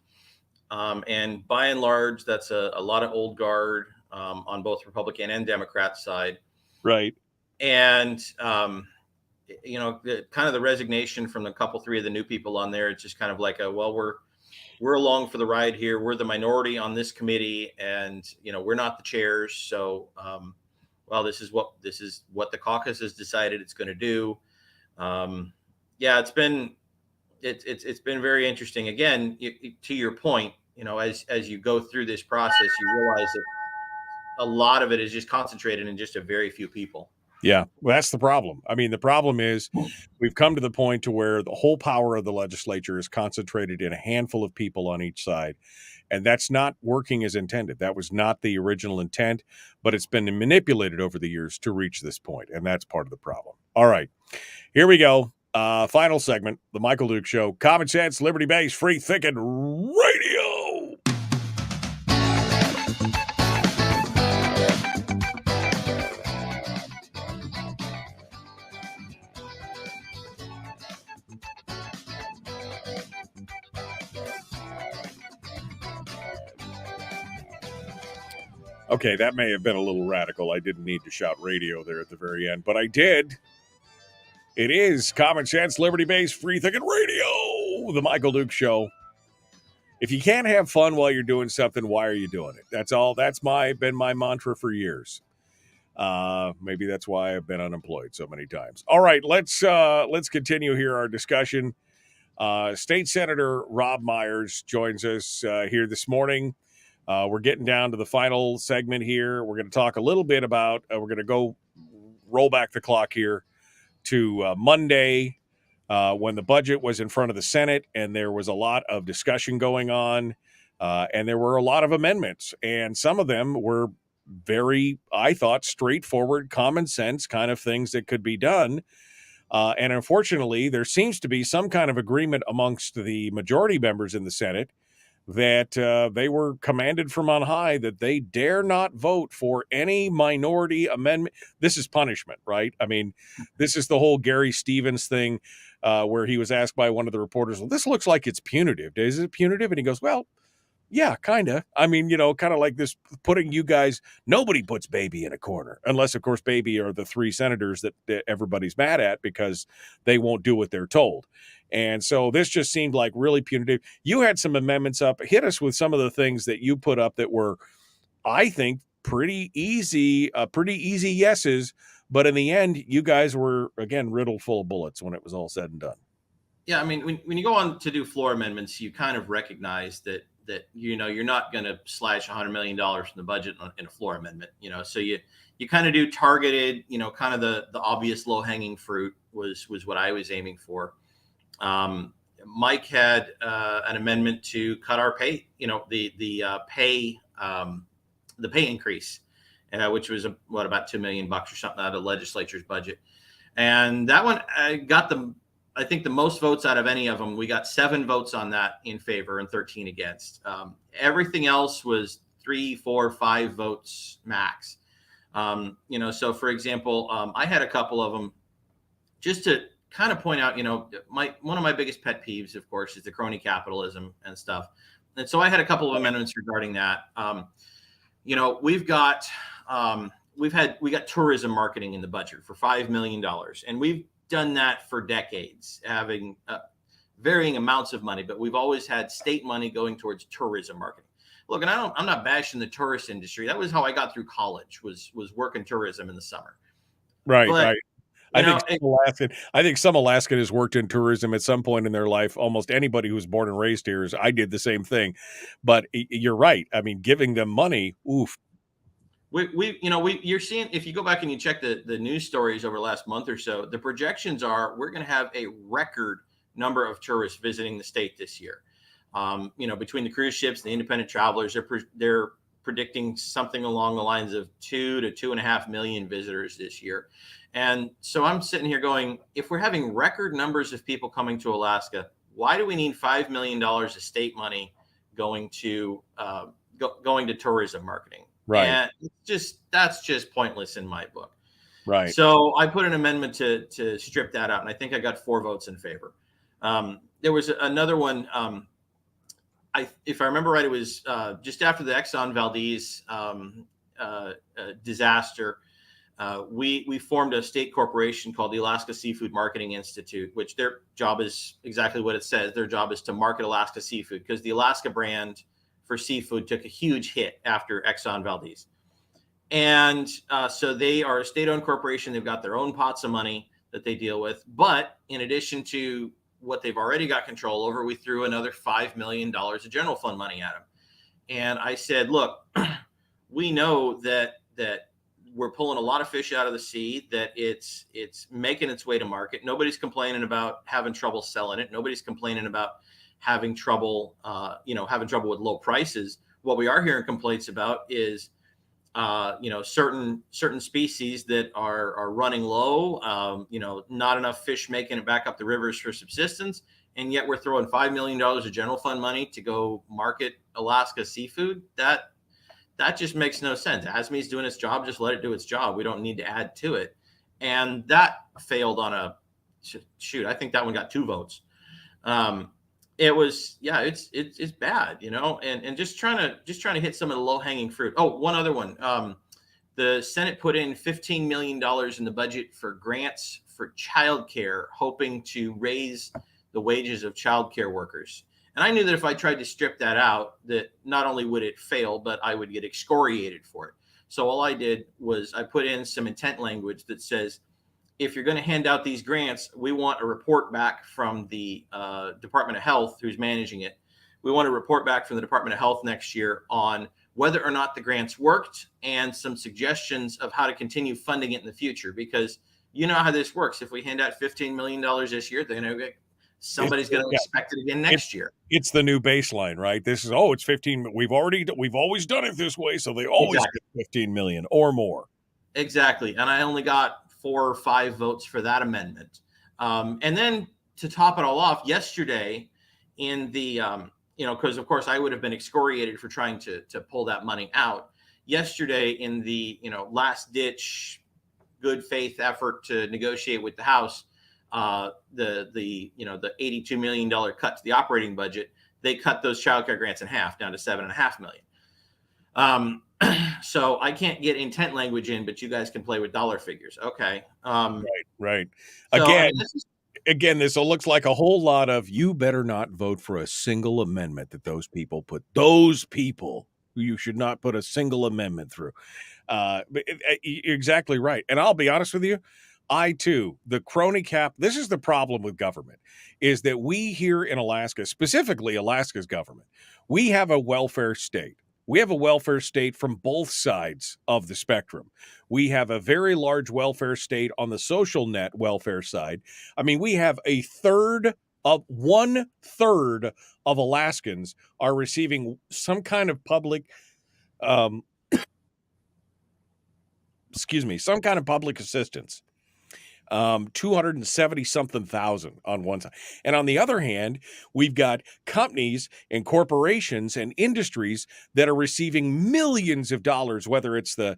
and by and large, that's a lot of old guard on both Republican and Democrat side, right? And the resignation from three of the new people on there. It's just kind of like we're along for the ride here. We're the minority on this committee, and we're not the chairs. So, this is what the caucus has decided it's going to do. It's been very interesting. Again, to your point, as you go through this process, you realize that a lot of it is just concentrated in just a very few people. Yeah, well, that's the problem. I mean, the problem is we've come to the point to where the whole power of the legislature is concentrated in a handful of people on each side, and that's not working as intended. That was not the original intent, but it's been manipulated over the years to reach this point, and that's part of the problem. All right, here we go. Final segment, The Michael Duke Show. Common sense, liberty-based, free-thinking radio. Okay, that may have been a little radical. I didn't need to shout radio there at the very end, but I did. It is Common Sense, Liberty-Based, Free-Thinking Radio, The Michael Duke Show. If you can't have fun while you're doing something, why are you doing it? That's all. That's been my mantra for years. Maybe that's why I've been unemployed so many times. All right, let's continue here our discussion. State Senator Robb Myers joins us here this morning. We're getting down to the final segment here. We're going to talk a little bit about, we're going to go roll back the clock here to Monday when the budget was in front of the Senate, and there was a lot of discussion going on, and there were a lot of amendments, and some of them were very, I thought, straightforward, common sense kind of things that could be done. And unfortunately, there seems to be some kind of agreement amongst the majority members in the Senate that they were commanded from on high that they dare not vote for any minority amendment. This is punishment, right? I mean, this is the whole Gary Stevens thing where he was asked by one of the reporters, well, this looks like it's punitive. Is it punitive? And he goes, well, yeah, kind of. I mean, kind of like this putting you guys, nobody puts Baby in a corner, unless, of course, Baby are the three senators that everybody's mad at because they won't do what they're told. And so this just seemed like really punitive. You had some amendments up. Hit us with some of the things that you put up that were, I think, pretty easy yeses. But in the end, you guys were, again, riddled full of bullets when it was all said and done. Yeah, I mean, when you go on to do floor amendments, you kind of recognize that you're not going to slash $100 million from the budget in a floor amendment. So you kind of do targeted. Kind of the obvious low hanging fruit was what I was aiming for. Mike had an amendment to cut our pay. The pay increase, which was about $2 million or something out of the legislature's budget, and that one got I think the most votes out of any of them. We got 7 votes on that in favor and 13 against. Everything else was 3, 4, 5 votes max. So for example, I had a couple of them just to kind of point out, one of my biggest pet peeves, of course, is the crony capitalism and stuff. And so I had a couple of amendments regarding that. We got tourism marketing in the budget for $5 million, and we've done that for decades, having varying amounts of money, but we've always had state money going towards tourism marketing. Look, and I'm not bashing the tourist industry. That was how I got through college, was working tourism in the summer. Right, But, right. I think some Alaskan has worked in tourism at some point in their life. Almost anybody who's born and raised here I did the same thing. But you're right. I mean, giving them money, oof. You're seeing, if you go back and you check the news stories over the last month or so, the projections are we're going to have a record number of tourists visiting the state this year. Between the cruise ships, the independent travelers, they're predicting something along the lines of 2 to 2.5 million visitors this year. And so I'm sitting here going, if we're having record numbers of people coming to Alaska, why do we need $5 million of state money going to tourism marketing? Right. And that's just pointless in my book. Right. So I put an amendment to strip that out, and I think I got 4 votes in favor. There was another one. If I remember right, it was just after the Exxon Valdez disaster. We formed a state corporation called the Alaska Seafood Marketing Institute, which their job is exactly what it says. Their job is to market Alaska seafood, because the Alaska brand for seafood took a huge hit after Exxon Valdez. And so they are a state-owned corporation. They've got their own pots of money that they deal with. But in addition to what they've already got control over, we threw another $5 million of general fund money at them. And I said, look, we know that we're pulling a lot of fish out of the sea, that it's making its way to market. Nobody's complaining about having trouble selling it. Nobody's complaining about having trouble with low prices. What we are hearing complaints about is certain species that are running low, not enough fish making it back up the rivers for subsistence. And yet we're throwing $5 million of general fund money to go market Alaska seafood. That just makes no sense. ASME's doing its job. Just let it do its job. We don't need to add to it. And that failed on I think that one got 2 votes. It was, it's bad, and just trying to hit some of the low hanging fruit. Oh, one other one. The Senate put in $15 million in the budget for grants for childcare, hoping to raise the wages of childcare workers. And I knew that if I tried to strip that out, that not only would it fail, but I would get excoriated for it. So all I did was I put in some intent language that says, if you're going to hand out these grants, we want a report back from the Department of Health, who's managing it. We want a report back from the Department of Health next year on whether or not the grants worked, and some suggestions of how to continue funding it in the future. Because you know how this works. If we hand out $15 million this year, then somebody's going to expect it again next year. It's the new baseline, right? This is, it's 15. We've always done it this way, so they always get 15 million or more. Exactly. And I only got 4 or 5 votes for that amendment. And then to top it all off, yesterday in the, because of course I would have been excoriated for trying to pull that money out. Yesterday in the, last ditch, good faith effort to negotiate with the House, the $82 million cut to the operating budget, they cut those childcare grants in half, down to $7.5 million. So I can't get intent language in, but you guys can play with dollar figures. Okay. Right. So, Again, this looks like a whole lot of, you better not vote for a single amendment that those people put. Those people, you should not put a single amendment through. But you're exactly right. And I'll be honest with you, I too, the crony cap, this is the problem with government, is that we here in Alaska, specifically Alaska's government, we have a welfare state. We have a welfare state from both sides of the spectrum. We have a very large welfare state on the social net welfare side. I mean, we have 1/3 of Alaskans are receiving some kind of public, some kind of public assistance. 270 something thousand on one side. And on the other hand, we've got companies and corporations and industries that are receiving millions of dollars, whether it's and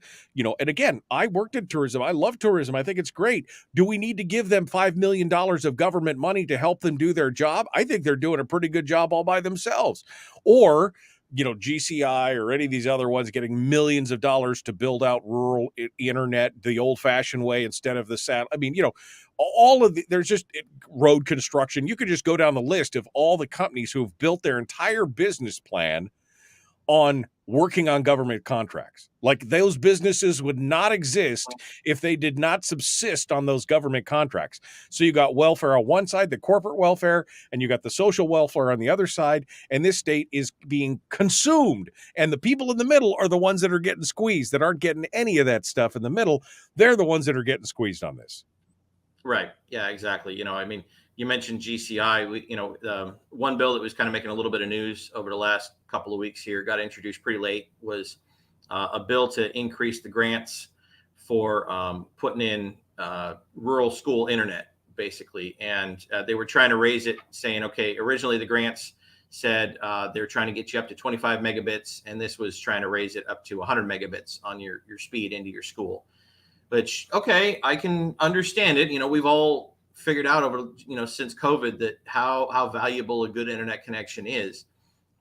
again, I worked in tourism. I love tourism. I think it's great. Do we need to give them $5 million of government money to help them do their job? I think they're doing a pretty good job all by themselves. Or GCI or any of these other ones getting millions of dollars to build out rural internet the old-fashioned way instead of the satellite. I mean, all of there's just road construction. You could just go down the list of all the companies who have built their entire business plan on working on government contracts. Like, those businesses would not exist if they did not subsist on those government contracts. So you got welfare on one side, the corporate welfare, and you got the social welfare on the other side, and this state is being consumed. And the people in the middle are the ones that are getting squeezed, that aren't getting any of that stuff in the middle. They're the ones that are getting squeezed on this. Right. Yeah, exactly. I mean, you mentioned GCI. One bill that was kind of making a little bit of news over the last couple of weeks here, got introduced pretty late, was a bill to increase the grants for putting in rural school internet, basically. And they were trying to raise it, saying, okay, originally the grants said they were trying to get you up to 25 megabits, and this was trying to raise it up to 100 megabits on your speed into your school. Which, okay, I can understand it. We've all figured out over, since COVID that how valuable a good internet connection is.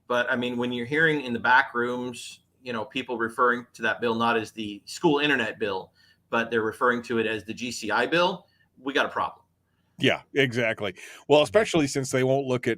But I mean, when you're hearing in the back rooms, people referring to that bill not as the school internet bill, but they're referring to it as the GCI bill, we got a problem. Yeah, exactly. Well, especially since they won't look at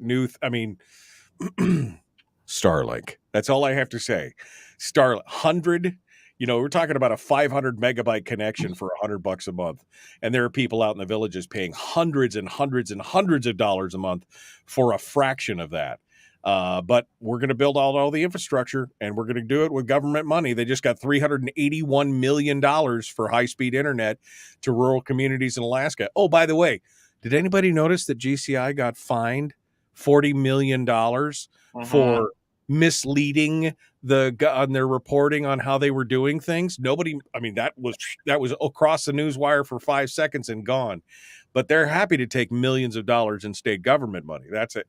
Starlink. That's all I have to say. Starlink, 100. We're talking about a 500 megabyte connection for $100 a month. And there are people out in the villages paying hundreds and hundreds and hundreds of dollars a month for a fraction of that. But we're going to build all the infrastructure, and we're going to do it with government money. They just got $381 million for high-speed internet to rural communities in Alaska. Oh, by the way, did anybody notice that GCI got fined $40 million for misleading on their reporting on how they were doing things? Nobody, I mean, that was across the news wire for 5 seconds and gone. But they're happy to take millions of dollars in state government money. That's it.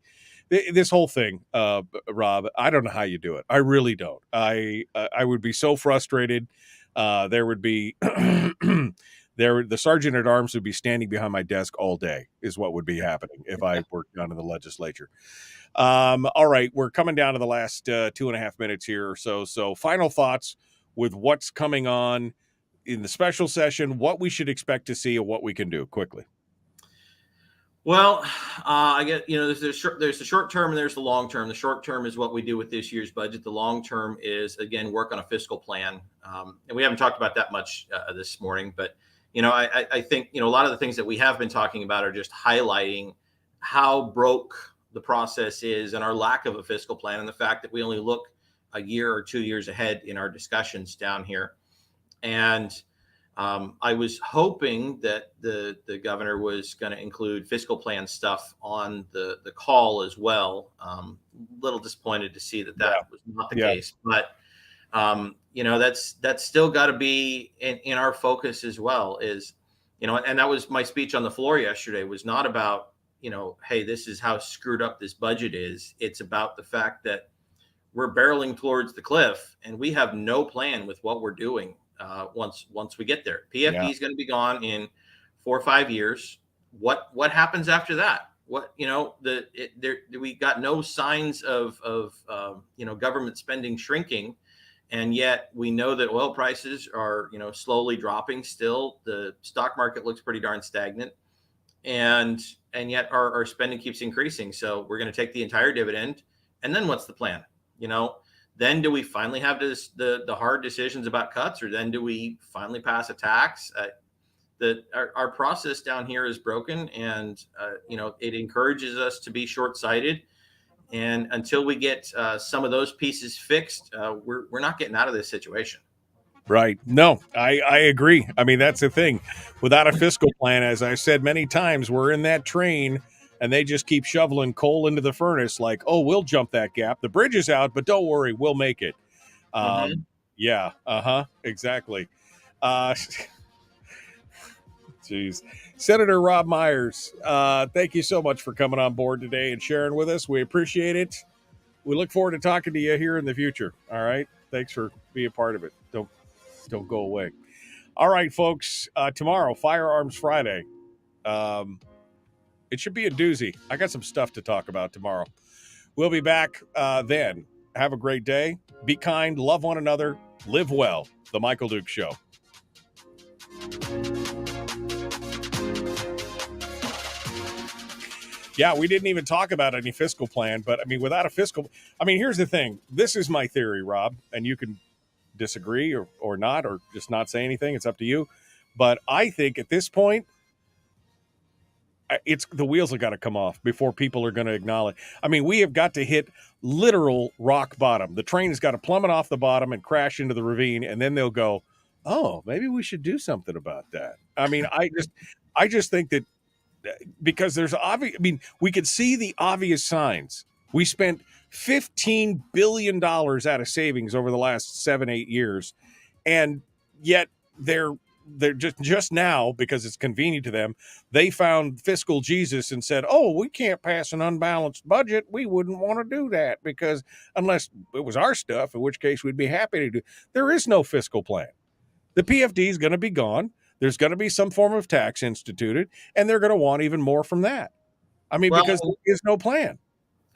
This whole thing, Rob, I don't know how you do it. I really don't. I would be so frustrated. There would be the sergeant at arms would be standing behind my desk all day, is what would be happening if I worked down in the legislature. All right, we're coming down to the last 2.5 minutes here or so. So final thoughts with what's coming on in the special session, what we should expect to see, and what we can do quickly. Well, I get, there's the short term and there's the long term. The short term is what we do with this year's budget. The long term is, again, work on a fiscal plan. And we haven't talked about that much this morning, but, I think, a lot of the things that we have been talking about are just highlighting how broke the process is and our lack of a fiscal plan, and the fact that we only look a year or 2 years ahead in our discussions down here. And I was hoping that the governor was going to include fiscal plan stuff on the call as well. Little disappointed to see that was not the case, but that's still got to be in our focus as well. Is and that was my speech on the floor yesterday. Was not about hey, this is how screwed up this budget is. It's about the fact that we're barreling towards the cliff, and we have no plan with what we're doing. Once we get there, PFD is going to be gone in 4 or 5 years. What happens after that? We got no signs of government spending shrinking, and yet we know that oil prices are slowly dropping. Still, the stock market looks pretty darn stagnant, and yet our spending keeps increasing. So we're going to take the entire dividend, and then what's the plan? Then do we finally have the hard decisions about cuts, or then do we finally pass a tax? Our process down here is broken, and it encourages us to be short-sighted. And until we get some of those pieces fixed, we're not getting out of this situation. Right. No, I agree. I mean, that's the thing. Without a fiscal plan, as I said many times, we're in that train, and they just keep shoveling coal into the furnace like, oh, we'll jump that gap. The bridge is out, but don't worry, we'll make it. Yeah. Exactly. Jeez. Senator Robb Myers, thank you so much for coming on board today and sharing with us. We appreciate it. We look forward to talking to you here in the future. All right. Thanks for being part of it. Don't go away. All right, folks. Tomorrow, Firearms Friday. It should be a doozy. I got some stuff to talk about tomorrow. We'll be back then. Have a great day. Be kind. Love one another. Live well. The Michael Duke Show. Yeah, we didn't even talk about any fiscal plan, but I mean, without a fiscal, I mean, here's the thing. This is my theory, Rob, and you can disagree or not, or just not say anything. It's up to you. But I think at this point, it's the wheels have got to come off before people are going to acknowledge. I mean, we have got to hit literal rock bottom. The train has got to plummet off the bottom and crash into the ravine, and then they'll go, "Oh, maybe we should do something about that." I mean, I just think that because there's obvious. I mean, we could see the obvious signs. We spent $15 billion out of savings over the last 7-8 years, and yet they're just now, because it's convenient to them, they found fiscal Jesus and said, "Oh, we can't pass an unbalanced budget. We wouldn't want to do that because unless it was our stuff, in which case we'd be happy to do." There is no fiscal plan. The PFD is going to be gone. There's going to be some form of tax instituted, and they're going to want even more from that. I mean, because there is no plan.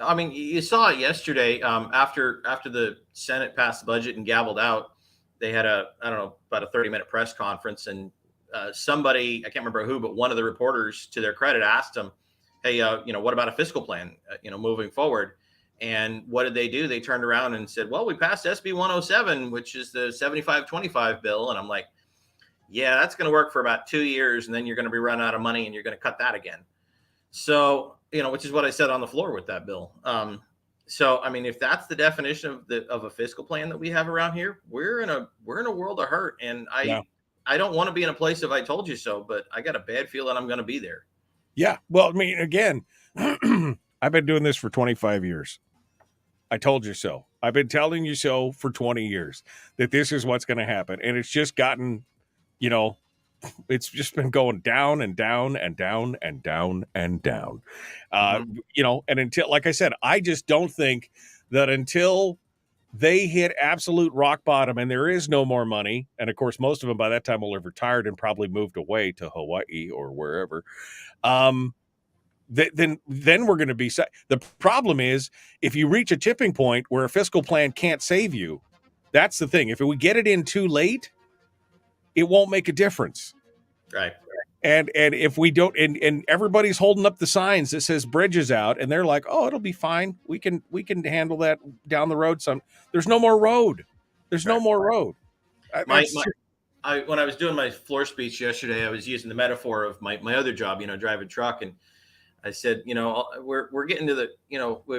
I mean, you saw it yesterday. After the Senate passed the budget and gavelled out, they had about a 30-minute press conference, and somebody, I can't remember who, but one of the reporters, to their credit, asked them, "Hey, what about a fiscal plan, moving forward?" And what did they do? They turned around and said, "Well, we passed SB 107, which is the 75-25 bill." And I'm like, yeah, that's going to work for about 2 years, and then you're going to be running out of money, and you're going to cut that again. So, which is what I said on the floor with that bill. So, I mean, if that's the definition of a fiscal plan that we have around here, we're in a world of hurt. And I don't want to be in a place of "I told you so," but I got a bad feeling I'm going to be there. Yeah. Well, I mean, again, I've been doing this for 25 years. I told you so. I've been telling you so for 20 years that this is what's going to happen. And it's just gotten, it's just been going down and down and down and down and down. And until, like I said, I just don't think that until they hit absolute rock bottom and there is no more money, and of course, most of them by that time will have retired and probably moved away to Hawaii or wherever, then we're going to be set. The problem is if you reach a tipping point where a fiscal plan can't save you, that's the thing. If we get it in too late, it won't make a difference. Right. And if we don't, and everybody's holding up the signs that says bridges out, and they're like, "Oh, it'll be fine. We can handle that down the road." There's no more road. There's no more road. When I was doing my floor speech yesterday, I was using the metaphor of my other job, driving truck, and I said, we're getting to the,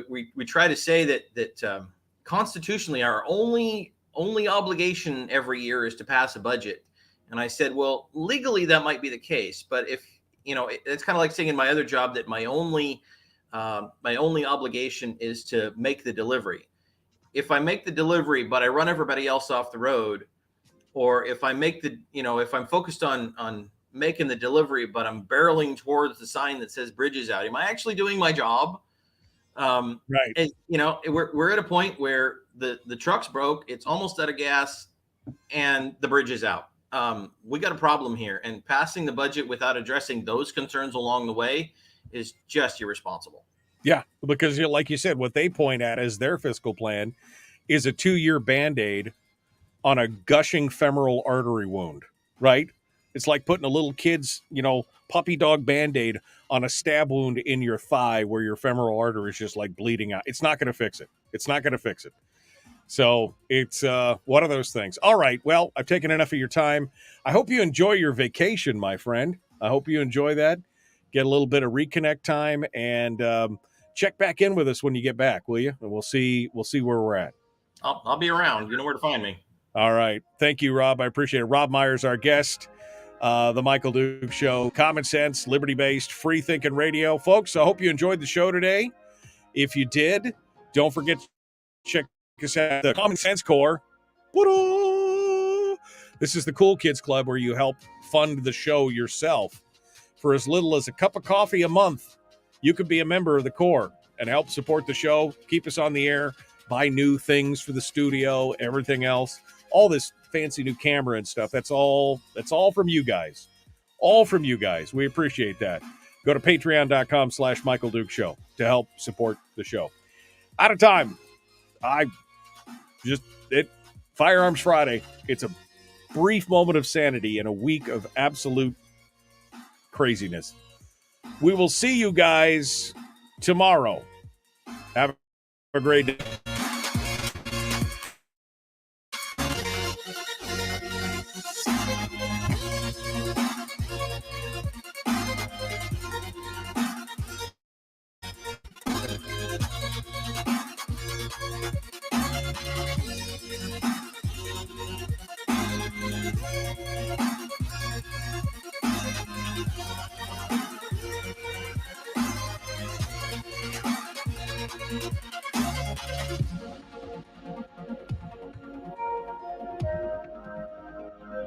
we try to say that constitutionally our only obligation every year is to pass a budget. And I said, well, legally that might be the case, but if, it's kind of like saying in my other job that my only obligation is to make the delivery. If I make the delivery, but I run everybody else off the road, or if I make the, if I'm focused on making the delivery, but I'm barreling towards the sign that says bridges out, am I actually doing my job? Right. And, we're at a point where the truck's broke, it's almost out of gas, and the bridge is out. We got a problem here, and passing the budget without addressing those concerns along the way is just irresponsible. Yeah, because like you said, what they point at as their fiscal plan is a 2-year Band-Aid on a gushing femoral artery wound, right? It's like putting a little kid's, puppy dog Band-Aid on a stab wound in your thigh where your femoral artery is just like bleeding out. It's not going to fix it. It's not going to fix it. So it's one of those things. All right. Well, I've taken enough of your time. I hope you enjoy your vacation, my friend. I hope you enjoy that. Get a little bit of reconnect time, and check back in with us when you get back, will you? And we'll see where we're at. I'll be around. You know where to find me. All right. Thank you, Rob. I appreciate it. Robb Myers, our guest, the Michael Duke Show, common sense, liberty-based, free-thinking radio. Folks, I hope you enjoyed the show today. If you did, don't forget to check us out, the Common Sense Corps. This is the Cool Kids Club where you help fund the show yourself. For as little as a cup of coffee a month, you could be a member of the Corps and help support the show, keep us on the air, buy new things for the studio, everything else. All this fancy new camera and stuff, that's all from you guys. All from you guys. We appreciate that. Go to patreon.com/Michael Duke Show to help support the show. Out of time. I Firearms Friday. It's a brief moment of sanity in a week of absolute craziness. We will see you guys tomorrow. Have a great day.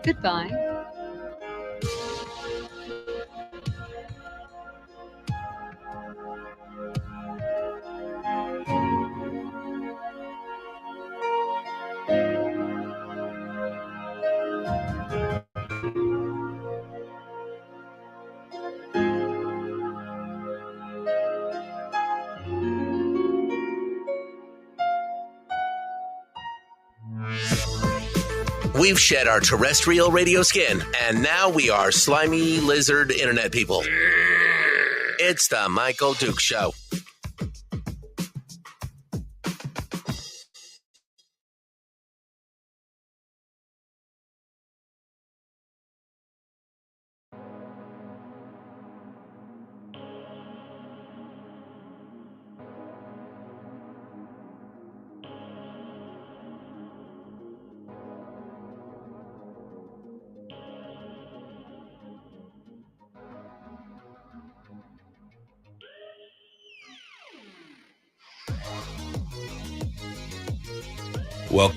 Goodbye. We've shed our terrestrial radio skin, and now we are slimy lizard internet people. It's the Michael Duke Show. Well,